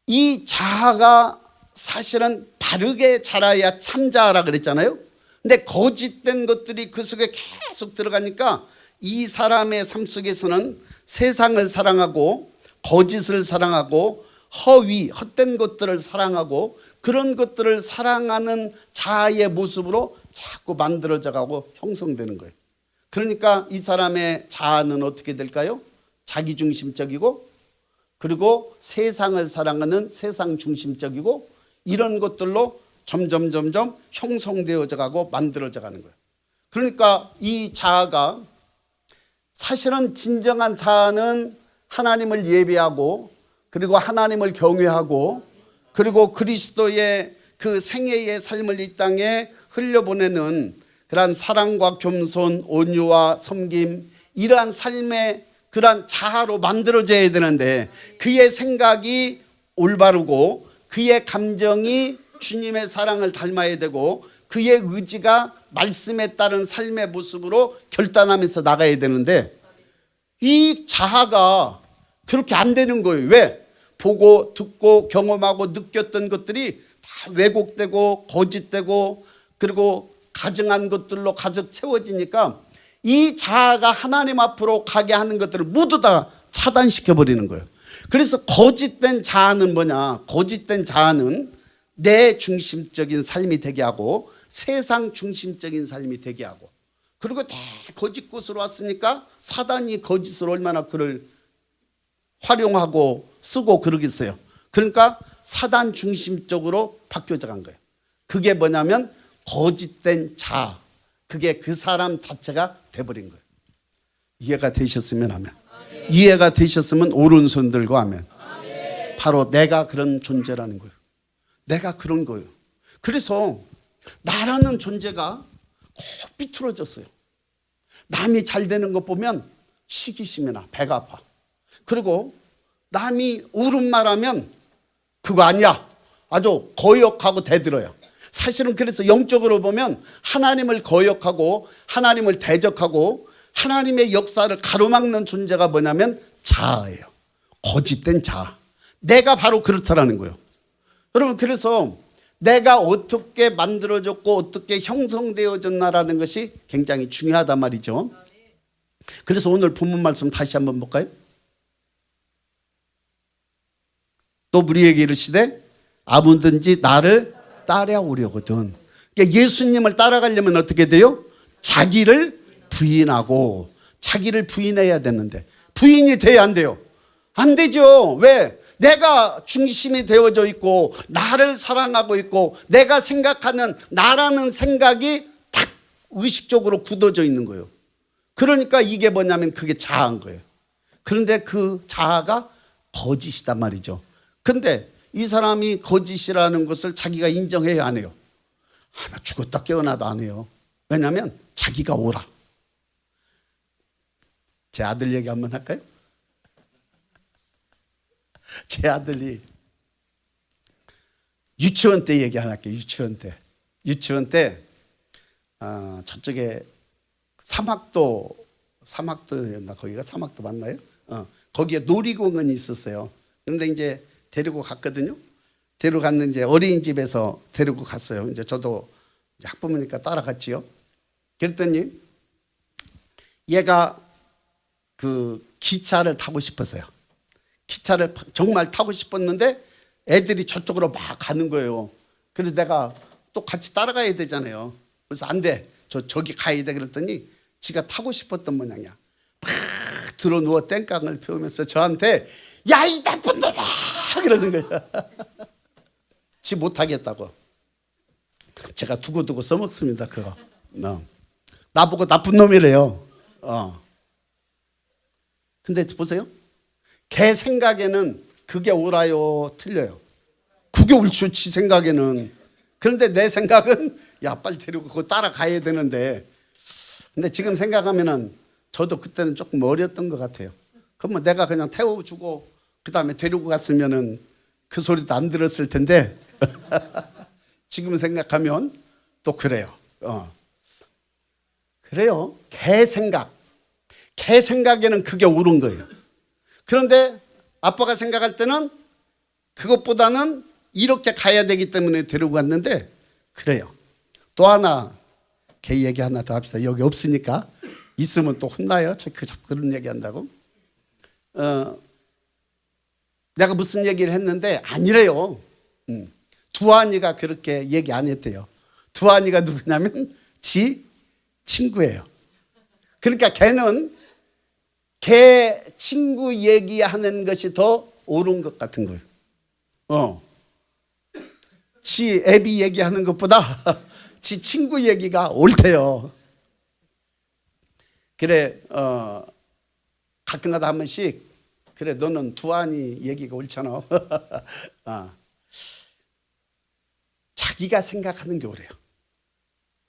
이 자아가 사실은 바르게 자라야 참자아라 그랬잖아요. 근데 거짓된 것들이 그 속에 계속 들어가니까 이 사람의 삶 속에서는 세상을 사랑하고 거짓을 사랑하고 헛된 것들을 사랑하고 그런 것들을 사랑하는 자아의 모습으로 자꾸 만들어져 가고 형성되는 거예요. 그러니까 이 사람의 자아는 어떻게 될까요? 자기중심적이고 그리고 세상을 사랑하는 세상 중심적이고 이런 것들로 점점 형성되어져 가고 만들어져 가는 거예요. 그러니까 이 자아가 사실은 진정한 자아는 하나님을 예배하고 그리고 하나님을 경외하고 그리고 그리스도의 그 생애의 삶을 이 땅에 흘려보내는 그러한 사랑과 겸손, 온유와 섬김 이러한 삶의 그러한 자아로 만들어져야 되는데 그의 생각이 올바르고 그의 감정이 주님의 사랑을 닮아야 되고 그의 의지가 말씀에 따른 삶의 모습으로 결단하면서 나가야 되는데 이 자아가 그렇게 안 되는 거예요. 왜? 보고 듣고 경험하고 느꼈던 것들이 다 왜곡되고 거짓되고 그리고 가증한 것들로 가득 채워지니까 이 자아가 하나님 앞으로 가게 하는 것들을 모두 다 차단시켜 버리는 거예요. 그래서 거짓된 자아는 뭐냐? 거짓된 자아는 내 중심적인 삶이 되게 하고 세상 중심적인 삶이 되게 하고 그리고 다 거짓 곳으로 왔으니까 사단이 거짓으로 얼마나 그를 활용하고 쓰고 그러겠어요. 그러니까 사단 중심적으로 바뀌어져 간 거예요. 그게 뭐냐면 거짓된 자아. 그게 그 사람 자체가 돼버린 거예요. 이해가 되셨으면 하면. 이해가 되셨으면 오른손 들고 하면. 바로 내가 그런 존재라는 거예요. 내가 그런 거예요. 그래서 나라는 존재가 꼭 비틀어졌어요. 남이 잘 되는 것 보면 시기심이 나, 배가 아파. 그리고 남이 옳은 말하면 그거 아니야. 아주 거역하고 대들어요. 사실은 그래서 영적으로 보면 하나님을 거역하고 하나님을 대적하고 하나님의 역사를 가로막는 존재가 뭐냐면 자아예요. 거짓된 자아. 내가 바로 그렇다라는 거예요. 여러분, 그래서 내가 어떻게 만들어졌고 어떻게 형성되어졌나라는 것이 굉장히 중요하단 말이죠. 그래서 오늘 본문 말씀 다시 한번 볼까요? 또 우리에게 이르시되 아무든지 나를 따라오려거든. 그러니까 예수님을 따라가려면 어떻게 돼요? 자기를 부인하고, 자기를 부인해야 되는데 부인이 돼야 안 돼요? 안 되죠. 왜? 내가 중심이 되어져 있고 나를 사랑하고 있고 내가 생각하는 나라는 생각이 탁 의식적으로 굳어져 있는 거예요. 그러니까 이게 뭐냐면 그게 자아인 거예요. 그런데 그 자아가 거짓이단 말이죠. 근데 이 사람이 거짓이라는 것을 자기가 인정해야 안 해요? 나 죽었다 깨어나도 안 해요. 왜냐하면 자기가 오라. 제 아들 얘기 한번 할까요? 제 아들이 유치원 때 얘기 하나 할게요. 유치원 때 저쪽에 사막도였나, 거기가 사막도 맞나요? 거기에 놀이공원이 있었어요. 그런데 이제 데리고 갔거든요. 데리고 갔는데 이제 어린이집에서 데리고 갔어요. 이제 저도 학부모니까 따라갔지요. 그랬더니 얘가 그 기차를 타고 싶었어요. 기차를 정말 타고 싶었는데 애들이 저쪽으로 막 가는 거예요. 그래서 내가 또 같이 따라가야 되잖아요. 그래서 안 돼. 저기 가야 돼. 그랬더니 지가 타고 싶었던 모양이야. 막 들어 누워 땡깡을 피우면서 저한테 야, 이 나쁜 놈아! 그러는 거야. 지 못하겠다고. 제가 두고두고 써먹습니다, 그거. 나보고 나쁜 놈이래요. 근데 보세요. 걔 생각에는 그게 옳아요, 틀려요? 그게 옳죠, 지 생각에는. 그런데 내 생각은 야, 빨리 데리고 그거 따라가야 되는데. 근데 지금 생각하면은 저도 그때는 조금 어렸던 것 같아요. 그러면 내가 그냥 태워주고 그 다음에 데리고 갔으면은 그 소리도 안 들었을 텐데 지금 생각하면 또 그래요. 그래요. 걔 생각에는 그게 옳은 거예요. 그런데 아빠가 생각할 때는 그것보다는 이렇게 가야 되기 때문에 데리고 갔는데 그래요. 또 하나 걔 얘기 하나 더 합시다. 여기 없으니까. 있으면 또 혼나요. 자꾸 그런 얘기 한다고. 내가 무슨 얘기를 했는데 아니래요. 두한이가 그렇게 얘기 안 했대요. 두한이가 누구냐면 지 친구예요. 그러니까 걔는 걔 친구 얘기하는 것이 더 옳은 것 같은 거예요. 지 애비 얘기하는 것보다 지 친구 얘기가 옳대요. 그래, 가끔가다 한 번씩 그래, 너는 두한이 얘기가 옳잖아. 자기가 생각하는 게 옳아요.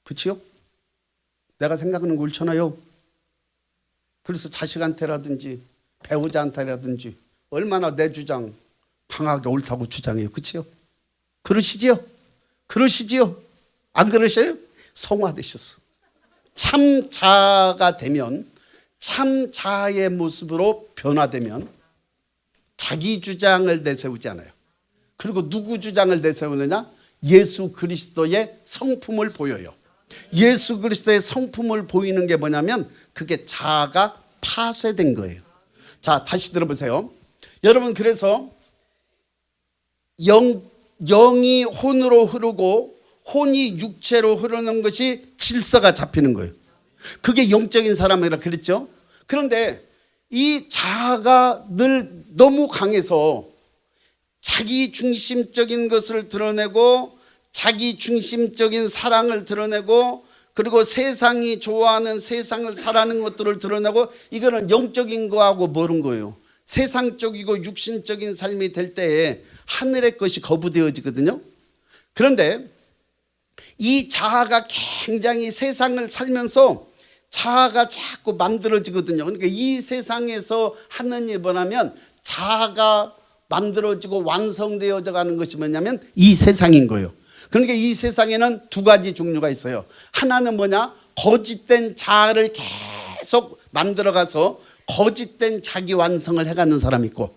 그치요? 내가 생각하는 거 옳잖아요. 그래서 자식한테라든지 배우자한테라든지 얼마나 내 주장 강하게 옳다고 주장해요. 그치요? 그러시지요? 안 그러셔요? 성화되셨어. 참 자아가 되면, 참 자아의 모습으로 변화되면 자기 주장을 내세우지 않아요. 그리고 누구 주장을 내세우느냐? 예수 그리스도의 성품을 보여요. 예수 그리스도의 성품을 보이는 게 뭐냐면 그게 자아가 파쇄된 거예요. 자, 다시 들어보세요. 여러분, 그래서 영이 혼으로 흐르고 혼이 육체로 흐르는 것이 질서가 잡히는 거예요. 그게 영적인 사람이라 그랬죠. 그런데 이 자아가 늘 너무 강해서 자기 중심적인 것을 드러내고 자기 중심적인 사랑을 드러내고 그리고 세상이 좋아하는 세상을 사랑하는 것들을 드러내고 이거는 영적인 거하고 모른 거예요. 세상적이고 육신적인 삶이 될 때에 하늘의 것이 거부되어지거든요. 그런데 이 자아가 굉장히 세상을 살면서 자아가 자꾸 만들어지거든요. 그러니까 이 세상에서 하는 일 뭐냐면 자아가 만들어지고 완성되어져 가는 것이 뭐냐면 이 세상인 거예요. 그러니까 이 세상에는 두 가지 종류가 있어요. 하나는 뭐냐? 거짓된 자아를 계속 만들어가서 거짓된 자기 완성을 해가는 사람이 있고,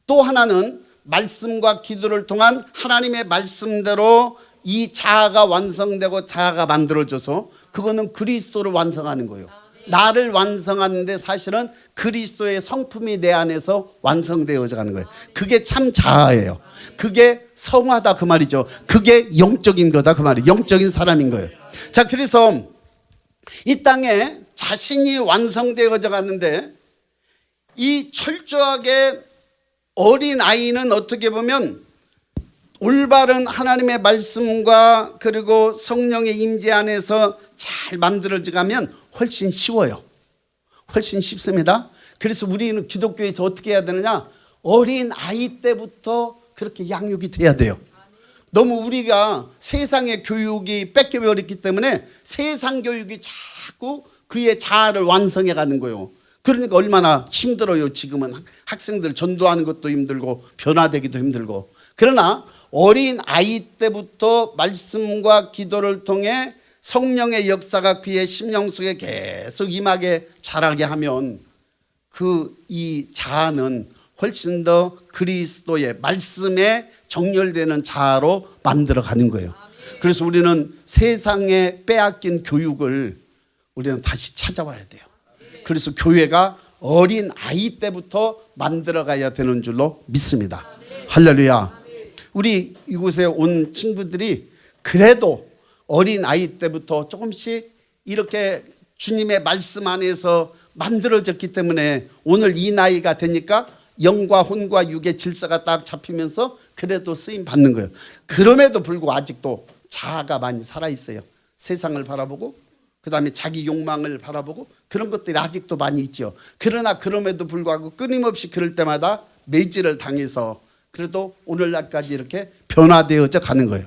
또 하나는 말씀과 기도를 통한 하나님의 말씀대로 이 자아가 완성되고 자아가 만들어져서 그거는 그리스도를 완성하는 거예요. 나를 완성하는데 사실은 그리스도의 성품이 내 안에서 완성되어져 가는 거예요. 그게 참 자아예요. 그게 성화다 그 말이죠. 그게 영적인 거다 그 말이에요. 영적인 사람인 거예요. 자, 그래서 이 땅에 자신이 완성되어져 가는데, 이 철저하게 어린 아이는 어떻게 보면 올바른 하나님의 말씀과 그리고 성령의 임재 안에서 잘 만들어져 가면 훨씬 쉬워요. 훨씬 쉽습니다. 그래서 우리는 기독교에서 어떻게 해야 되느냐? 어린 아이 때부터 그렇게 양육이 돼야 돼요. 너무 우리가 세상의 교육이 뺏겨버렸기 때문에 세상 교육이 자꾸 그의 자아를 완성해 가는 거예요. 그러니까 얼마나 힘들어요. 지금은 학생들 전도하는 것도 힘들고 변화되기도 힘들고. 그러나 어린 아이 때부터 말씀과 기도를 통해 성령의 역사가 그의 심령 속에 계속 임하게 자라게 하면 이 자아는 훨씬 더 그리스도의 말씀에 정렬되는 자아로 만들어가는 거예요. 그래서 우리는 세상에 빼앗긴 교육을 우리는 다시 찾아와야 돼요. 그래서 교회가 어린 아이 때부터 만들어가야 되는 줄로 믿습니다. 할렐루야. 우리 이곳에 온 친구들이 그래도 어린 아이 때부터 조금씩 이렇게 주님의 말씀 안에서 만들어졌기 때문에 오늘 이 나이가 되니까 영과 혼과 육의 질서가 딱 잡히면서 그래도 쓰임 받는 거예요. 그럼에도 불구하고 아직도 자아가 많이 살아있어요. 세상을 바라보고 그 다음에 자기 욕망을 바라보고 그런 것들이 아직도 많이 있죠. 그러나 그럼에도 불구하고 끊임없이 그럴 때마다 매질을 당해서 그래도 오늘날까지 이렇게 변화되어져 가는 거예요.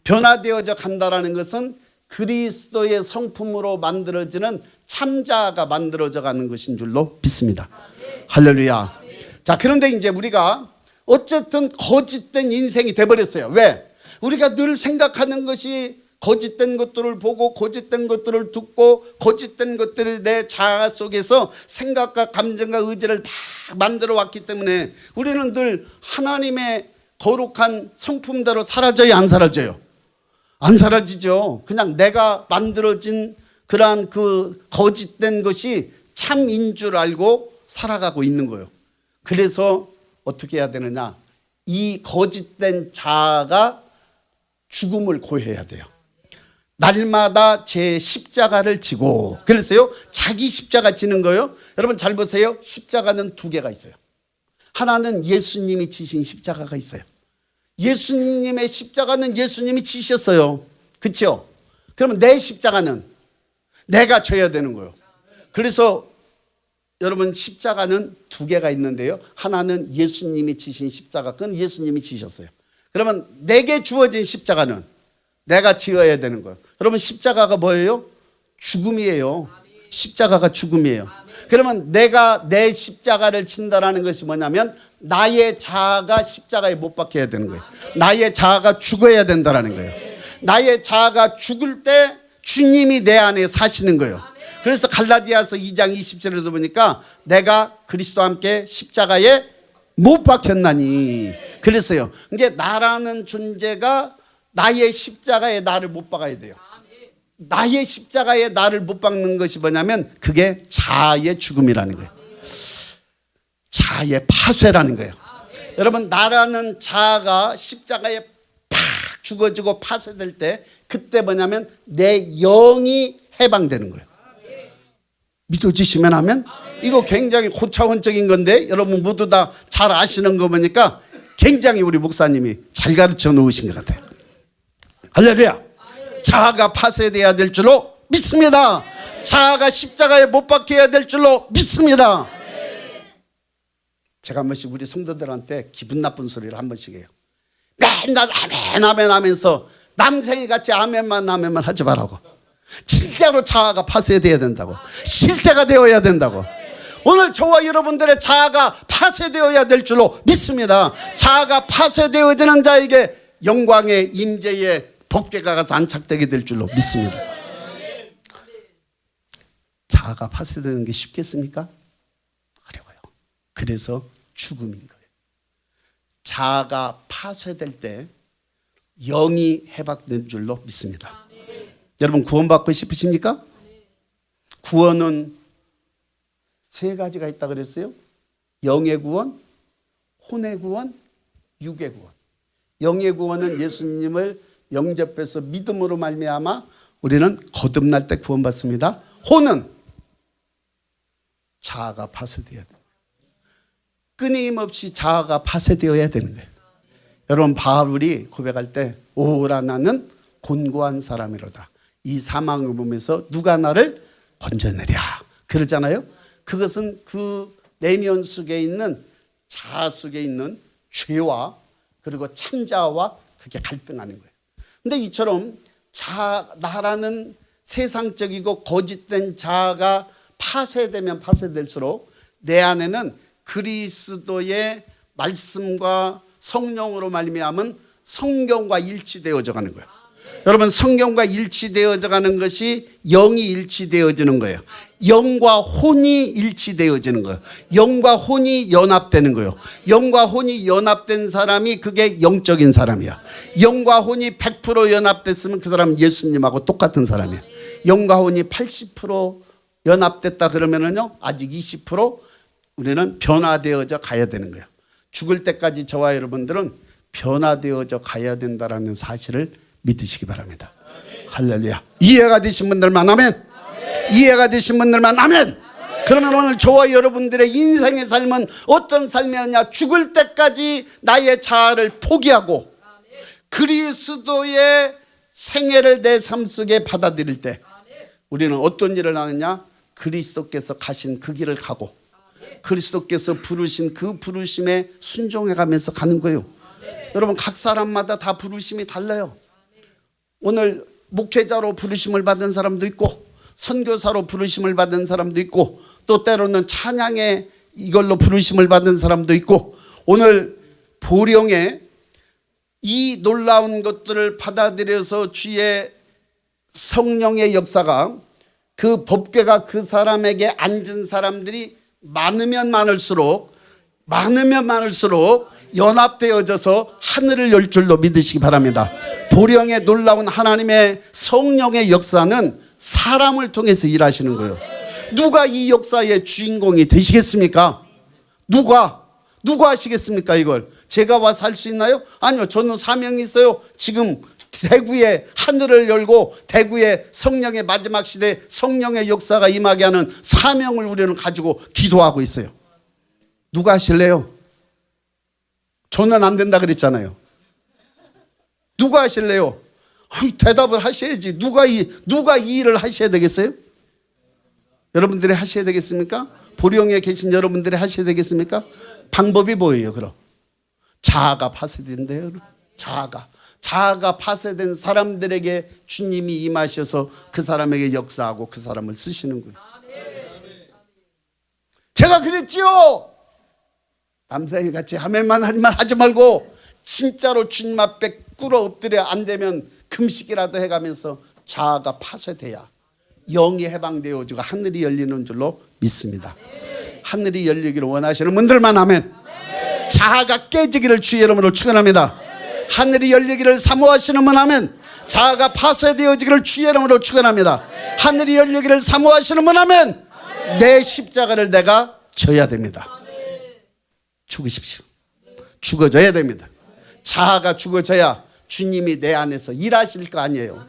변화되어져 간다라는 것은 그리스도의 성품으로 만들어지는 참자가 만들어져 가는 것인 줄로 믿습니다. 할렐루야. 자, 그런데 이제 우리가 어쨌든 거짓된 인생이 돼버렸어요. 왜? 우리가 늘 생각하는 것이 거짓된 것들을 보고 거짓된 것들을 듣고 거짓된 것들을 내 자아 속에서 생각과 감정과 의지를 막 만들어 왔기 때문에 우리는 늘 하나님의 거룩한 성품대로 사라져요, 안 사라져요? 안 사라지죠. 그냥 내가 만들어진 그러한 그 거짓된 것이 참인 줄 알고 살아가고 있는 거예요. 그래서 어떻게 해야 되느냐? 이 거짓된 자아가 죽음을 고해야 돼요. 날마다 제 십자가를 지고. 그래서요, 자기 십자가 지는 거예요. 여러분 잘 보세요. 십자가는 두 개가 있어요. 하나는 예수님이 지신 십자가가 있어요. 예수님의 십자가는 예수님이 지셨어요. 그렇죠? 그러면 내 십자가는 내가 져야 되는 거예요. 그래서 여러분 십자가는 두 개가 있는데요. 하나는 예수님이 지신 십자가, 그건 예수님이 지셨어요. 그러면 내게 주어진 십자가는 내가 지어야 되는 거예요. 여러분 십자가가 뭐예요? 죽음이에요. 십자가가 죽음이에요. 그러면 내가 내 십자가를 친다라는 것이 뭐냐면 나의 자아가 십자가에 못 박혀야 되는 거예요. 나의 자아가 죽어야 된다라는 거예요. 나의 자아가 죽을 때 주님이 내 안에 사시는 거예요. 그래서 갈라디아서 2장 20절에도 보니까 내가 그리스도와 함께 십자가에 못 박혔나니. 그래서요. 이게 나라는 존재가 나의 십자가에 나를 못 박아야 돼요. 나의 십자가에 나를 못 박는 것이 뭐냐면 그게 자아의 죽음이라는 거예요. 자아의 파쇄라는 거예요. 여러분 나라는 자아가 십자가에 팍 죽어지고 파쇄될 때 그때 뭐냐면 내 영이 해방되는 거예요. 믿어지시면 하면 이거 굉장히 고차원적인 건데 여러분 모두 다 잘 아시는 거 보니까 굉장히 우리 목사님이 잘 가르쳐 놓으신 것 같아요. 할렐루야. 자아가 파쇄돼야 될 줄로 믿습니다. 자아가 십자가에 못 박혀야 될 줄로 믿습니다. 제가 한 번씩 우리 성도들한테 기분 나쁜 소리를 한 번씩 해요. 맨날 아멘 아멘 하면서 남생이 같이 아멘만 하지 말라고. 진짜로 자아가 파쇄돼야 된다고. 실제가 되어야 된다고. 오늘 저와 여러분들의 자아가 파쇄되어야 될 줄로 믿습니다. 자아가 파쇄되어지는 자에게 영광의 임재의 법궤가 가서 안착되게 될 줄로 믿습니다. 자아가 파쇄되는 게 쉽겠습니까? 어려워요. 그래서 죽음인 거예요. 자아가 파쇄될 때 영이 해박된 줄로 믿습니다. 여러분 구원받고 싶으십니까? 구원은 세 가지가 있다 그랬어요. 영의 구원, 혼의 구원, 육의 구원. 영의 구원은 예수님을 영접해서 믿음으로 말미암아 우리는 거듭날 때 구원받습니다. 혼은 자아가 파쇄되어야 돼요. 끊임없이 자아가 파쇄되어야 되는 거예요. 여러분 바울이 고백할 때 오라 나는 곤고한 사람이로다. 이 사망의 몸에서 누가 나를 건져내랴 그러잖아요. 그것은 그 내면 속에 있는 자아 속에 있는 죄와 그리고 참자아와 그게 갈등하는 거예요. 근데 이처럼 나라는 세상적이고 거짓된 자아가 파쇄되면 파쇄될수록 내 안에는 그리스도의 말씀과 성령으로 말미암은 성경과 일치되어져 가는 거예요. 여러분 성경과 일치되어져 가는 것이 영이 일치되어지는 거예요. 영과 혼이 일치되어지는 거예요. 영과 혼이 연합되는 거예요. 영과 혼이 연합된 사람이 그게 영적인 사람이야. 영과 혼이 100% 연합됐으면 그 사람은 예수님하고 똑같은 사람이에요. 영과 혼이 80% 연합됐다 그러면은요 아직 20% 우리는 변화되어져 가야 되는 거예요. 죽을 때까지 저와 여러분들은 변화되어져 가야 된다라는 사실을 믿으시기 바랍니다. 할렐루야. 이해가 되신 분들만 아멘. 이해가 되신 분들만 아멘. 그러면 오늘 저와 여러분들의 인생의 삶은 어떤 삶이었냐? 죽을 때까지 나의 자아를 포기하고 그리스도의 생애를 내 삶 속에 받아들일 때 우리는 어떤 일을 하느냐? 그리스도께서 가신 그 길을 가고 그리스도께서 부르신 그 부르심에 순종해 가면서 가는 거예요. 여러분 각 사람마다 다 부르심이 달라요. 오늘 목회자로 부르심을 받은 사람도 있고 선교사로 부르심을 받은 사람도 있고 또 때로는 찬양에 이걸로 부르심을 받은 사람도 있고 오늘 보령에 이 놀라운 것들을 받아들여서 주의 성령의 역사가 그 법궤가 그 사람에게 앉은 사람들이 많으면 많을수록 연합되어져서 하늘을 열 줄로 믿으시기 바랍니다. 보령의 놀라운 하나님의 성령의 역사는 사람을 통해서 일하시는 거예요. 누가 이 역사의 주인공이 되시겠습니까? 누가 하시겠습니까? 이걸 제가 와서 할 수 있나요? 아니요. 저는 사명이 있어요. 지금 대구에 하늘을 열고 대구에 성령의 마지막 시대 성령의 역사가 임하게 하는 사명을 우리는 가지고 기도하고 있어요. 누가 하실래요? 저는 안 된다 그랬잖아요. 누가 하실래요? 아니, 대답을 하셔야지. 누가 이 일을 하셔야 되겠어요? 여러분들이 하셔야 되겠습니까? 보령에 계신 여러분들이 하셔야 되겠습니까? 방법이 뭐예요? 그럼 자아가 파쇄된대요. 자아가 파쇄된 사람들에게 주님이 임하셔서 그 사람에게 역사하고 그 사람을 쓰시는 거예요. 제가 그랬지요. 남생이 같이 아멘만 하지 말고 진짜로 주님 앞에 꿇어 엎드려 안 되면 금식이라도 해가면서 자아가 파쇄돼야 영이 해방되어지고 하늘이 열리는 줄로 믿습니다. 하늘이 열리기를 원하시는 분들만 아멘. 자아가 깨지기를 주의 이름으로 축원합니다. 하늘이 열리기를 사모하시는 분 아멘. 자아가 파쇄되어지기를 주의 이름으로 축원합니다. 하늘이 열리기를 사모하시는 분 아멘. 내 십자가를 내가 져야 됩니다. 죽으십시오. 죽어져야 됩니다. 자아가 죽어져야 주님이 내 안에서 일하실 거 아니에요.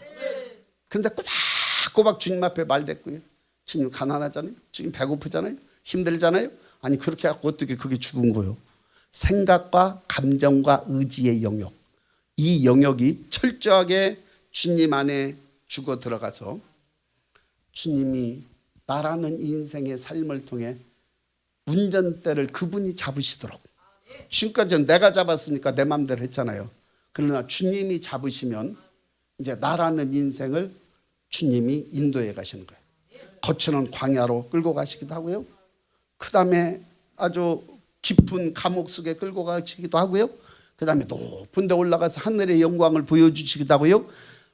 그런데 꼬박꼬박 주님 앞에 말댔고요. 주님 가난하잖아요. 주님 배고프잖아요. 힘들잖아요. 아니 그렇게 하고 어떻게 그게 죽은 거예요? 생각과 감정과 의지의 영역, 이 영역이 철저하게 주님 안에 죽어 들어가서 주님이 나라는 인생의 삶을 통해 운전대를 그분이 잡으시도록. 지금까지는 내가 잡았으니까 내 마음대로 했잖아요. 그러나 주님이 잡으시면 이제 나라는 인생을 주님이 인도해 가시는 거예요. 거치는 광야로 끌고 가시기도 하고요. 그 다음에 아주 깊은 감옥 속에 끌고 가시기도 하고요. 그 그 다음에 높은 데 올라가서 하늘의 영광을 보여주시기다고요.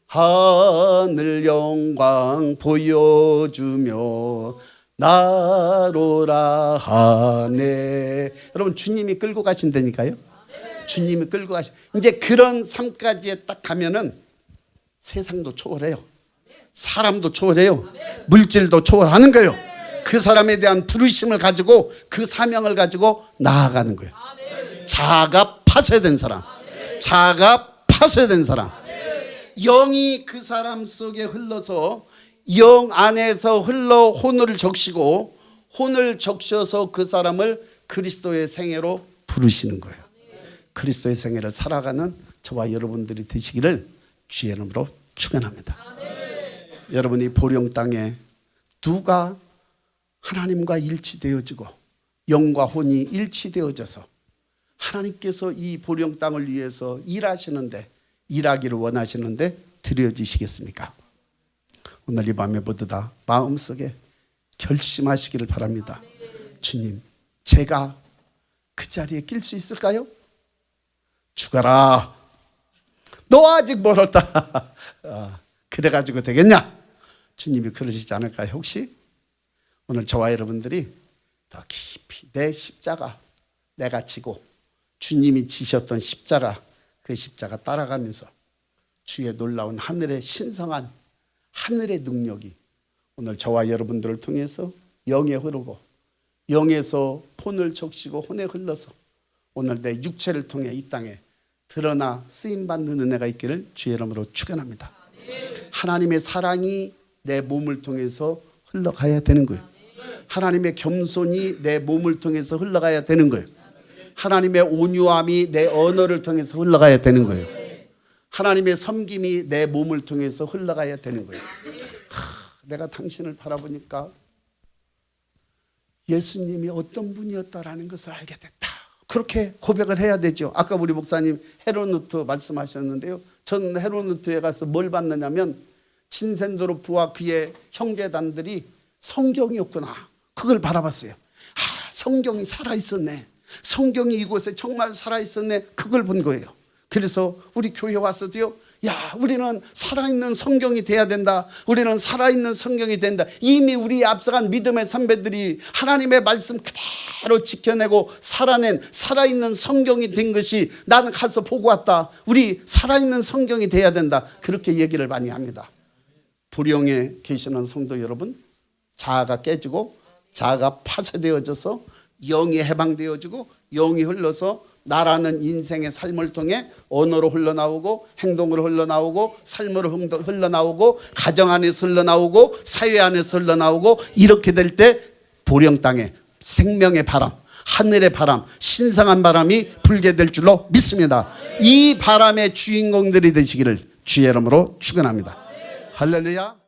하늘 영광 보여주며 나로라 하네. 여러분 주님이 끌고 가신다니까요. 주님이 끌고 가시. 이제 그런 삶까지에 딱 가면은 세상도 초월해요. 사람도 초월해요. 물질도 초월하는 거예요. 그 사람에 대한 부르심을 가지고 그 사명을 가지고 나아가는 거예요. 자아가 파쇄된 사람, 자아가 파쇄된 사람, 영이 그 사람 속에 흘러서 영 안에서 흘러 혼을 적시고 혼을 적셔서 그 사람을 그리스도의 생애로 부르시는 거예요. 그리스도의 생애를 살아가는 저와 여러분들이 되시기를 주의 이름으로 축원합니다. 여러분이 보령 땅에 누가 하나님과 일치되어지고 영과 혼이 일치되어져서 하나님께서 이 보령 땅을 위해서 일하시는데, 일하기를 원하시는데 드려지시겠습니까? 오늘 이 밤에 모두 다 마음속에 결심하시기를 바랍니다. 주님, 제가 그 자리에 낄 수 있을까요? 죽어라, 너 아직 멀었다. 그래가지고 되겠냐? 주님이 그러시지 않을까요? 혹시 오늘 저와 여러분들이 더 깊이 내 십자가 내가 지고 주님이 지셨던 십자가, 그 십자가 따라가면서 주의 놀라운 하늘의 신성한 하늘의 능력이 오늘 저와 여러분들을 통해서 영에 흐르고 영에서 혼을 적시고 혼에 흘러서 오늘 내 육체를 통해 이 땅에 드러나 쓰임받는 은혜가 있기를 주의 이름으로 축원합니다. 하나님의 사랑이 내 몸을 통해서 흘러가야 되는 거예요. 하나님의 겸손이 내 몸을 통해서 흘러가야 되는 거예요. 하나님의 온유함이 내 언어를 통해서 흘러가야 되는 거예요. 하나님의 섬김이 내 몸을 통해서 흘러가야 되는 거예요. 내가 당신을 바라보니까 예수님이 어떤 분이었다라는 것을 알게 됐다. 그렇게 고백을 해야 되죠. 아까 우리 목사님 헤로누트 말씀하셨는데요. 전 헤로누트에 가서 뭘 봤느냐면 진센도르프와 그의 형제단들이 성경이었구나. 그걸 바라봤어요. 성경이 살아있었네. 성경이 이곳에 정말 살아있었네. 그걸 본 거예요. 그래서 우리 교회 와서도요, 야, 우리는 살아있는 성경이 돼야 된다. 우리는 살아있는 성경이 된다. 이미 우리 앞서간 믿음의 선배들이 하나님의 말씀 그대로 지켜내고 살아낸 살아있는 성경이 된 것이 나는 가서 보고 왔다. 우리 살아있는 성경이 돼야 된다. 그렇게 얘기를 많이 합니다. 보령에 계시는 성도 여러분, 자아가 깨지고 자아가 파쇄되어져서 영이 해방되어지고 영이 흘러서 나라는 인생의 삶을 통해 언어로 흘러나오고 행동으로 흘러나오고 삶으로 흘러나오고 가정 안에서 흘러나오고 사회 안에서 흘러나오고 이렇게 될 때 보령 땅에 생명의 바람, 하늘의 바람, 신성한 바람이 불게 될 줄로 믿습니다. 이 바람의 주인공들이 되시기를 주의 이름으로 축원합니다. 할렐루야.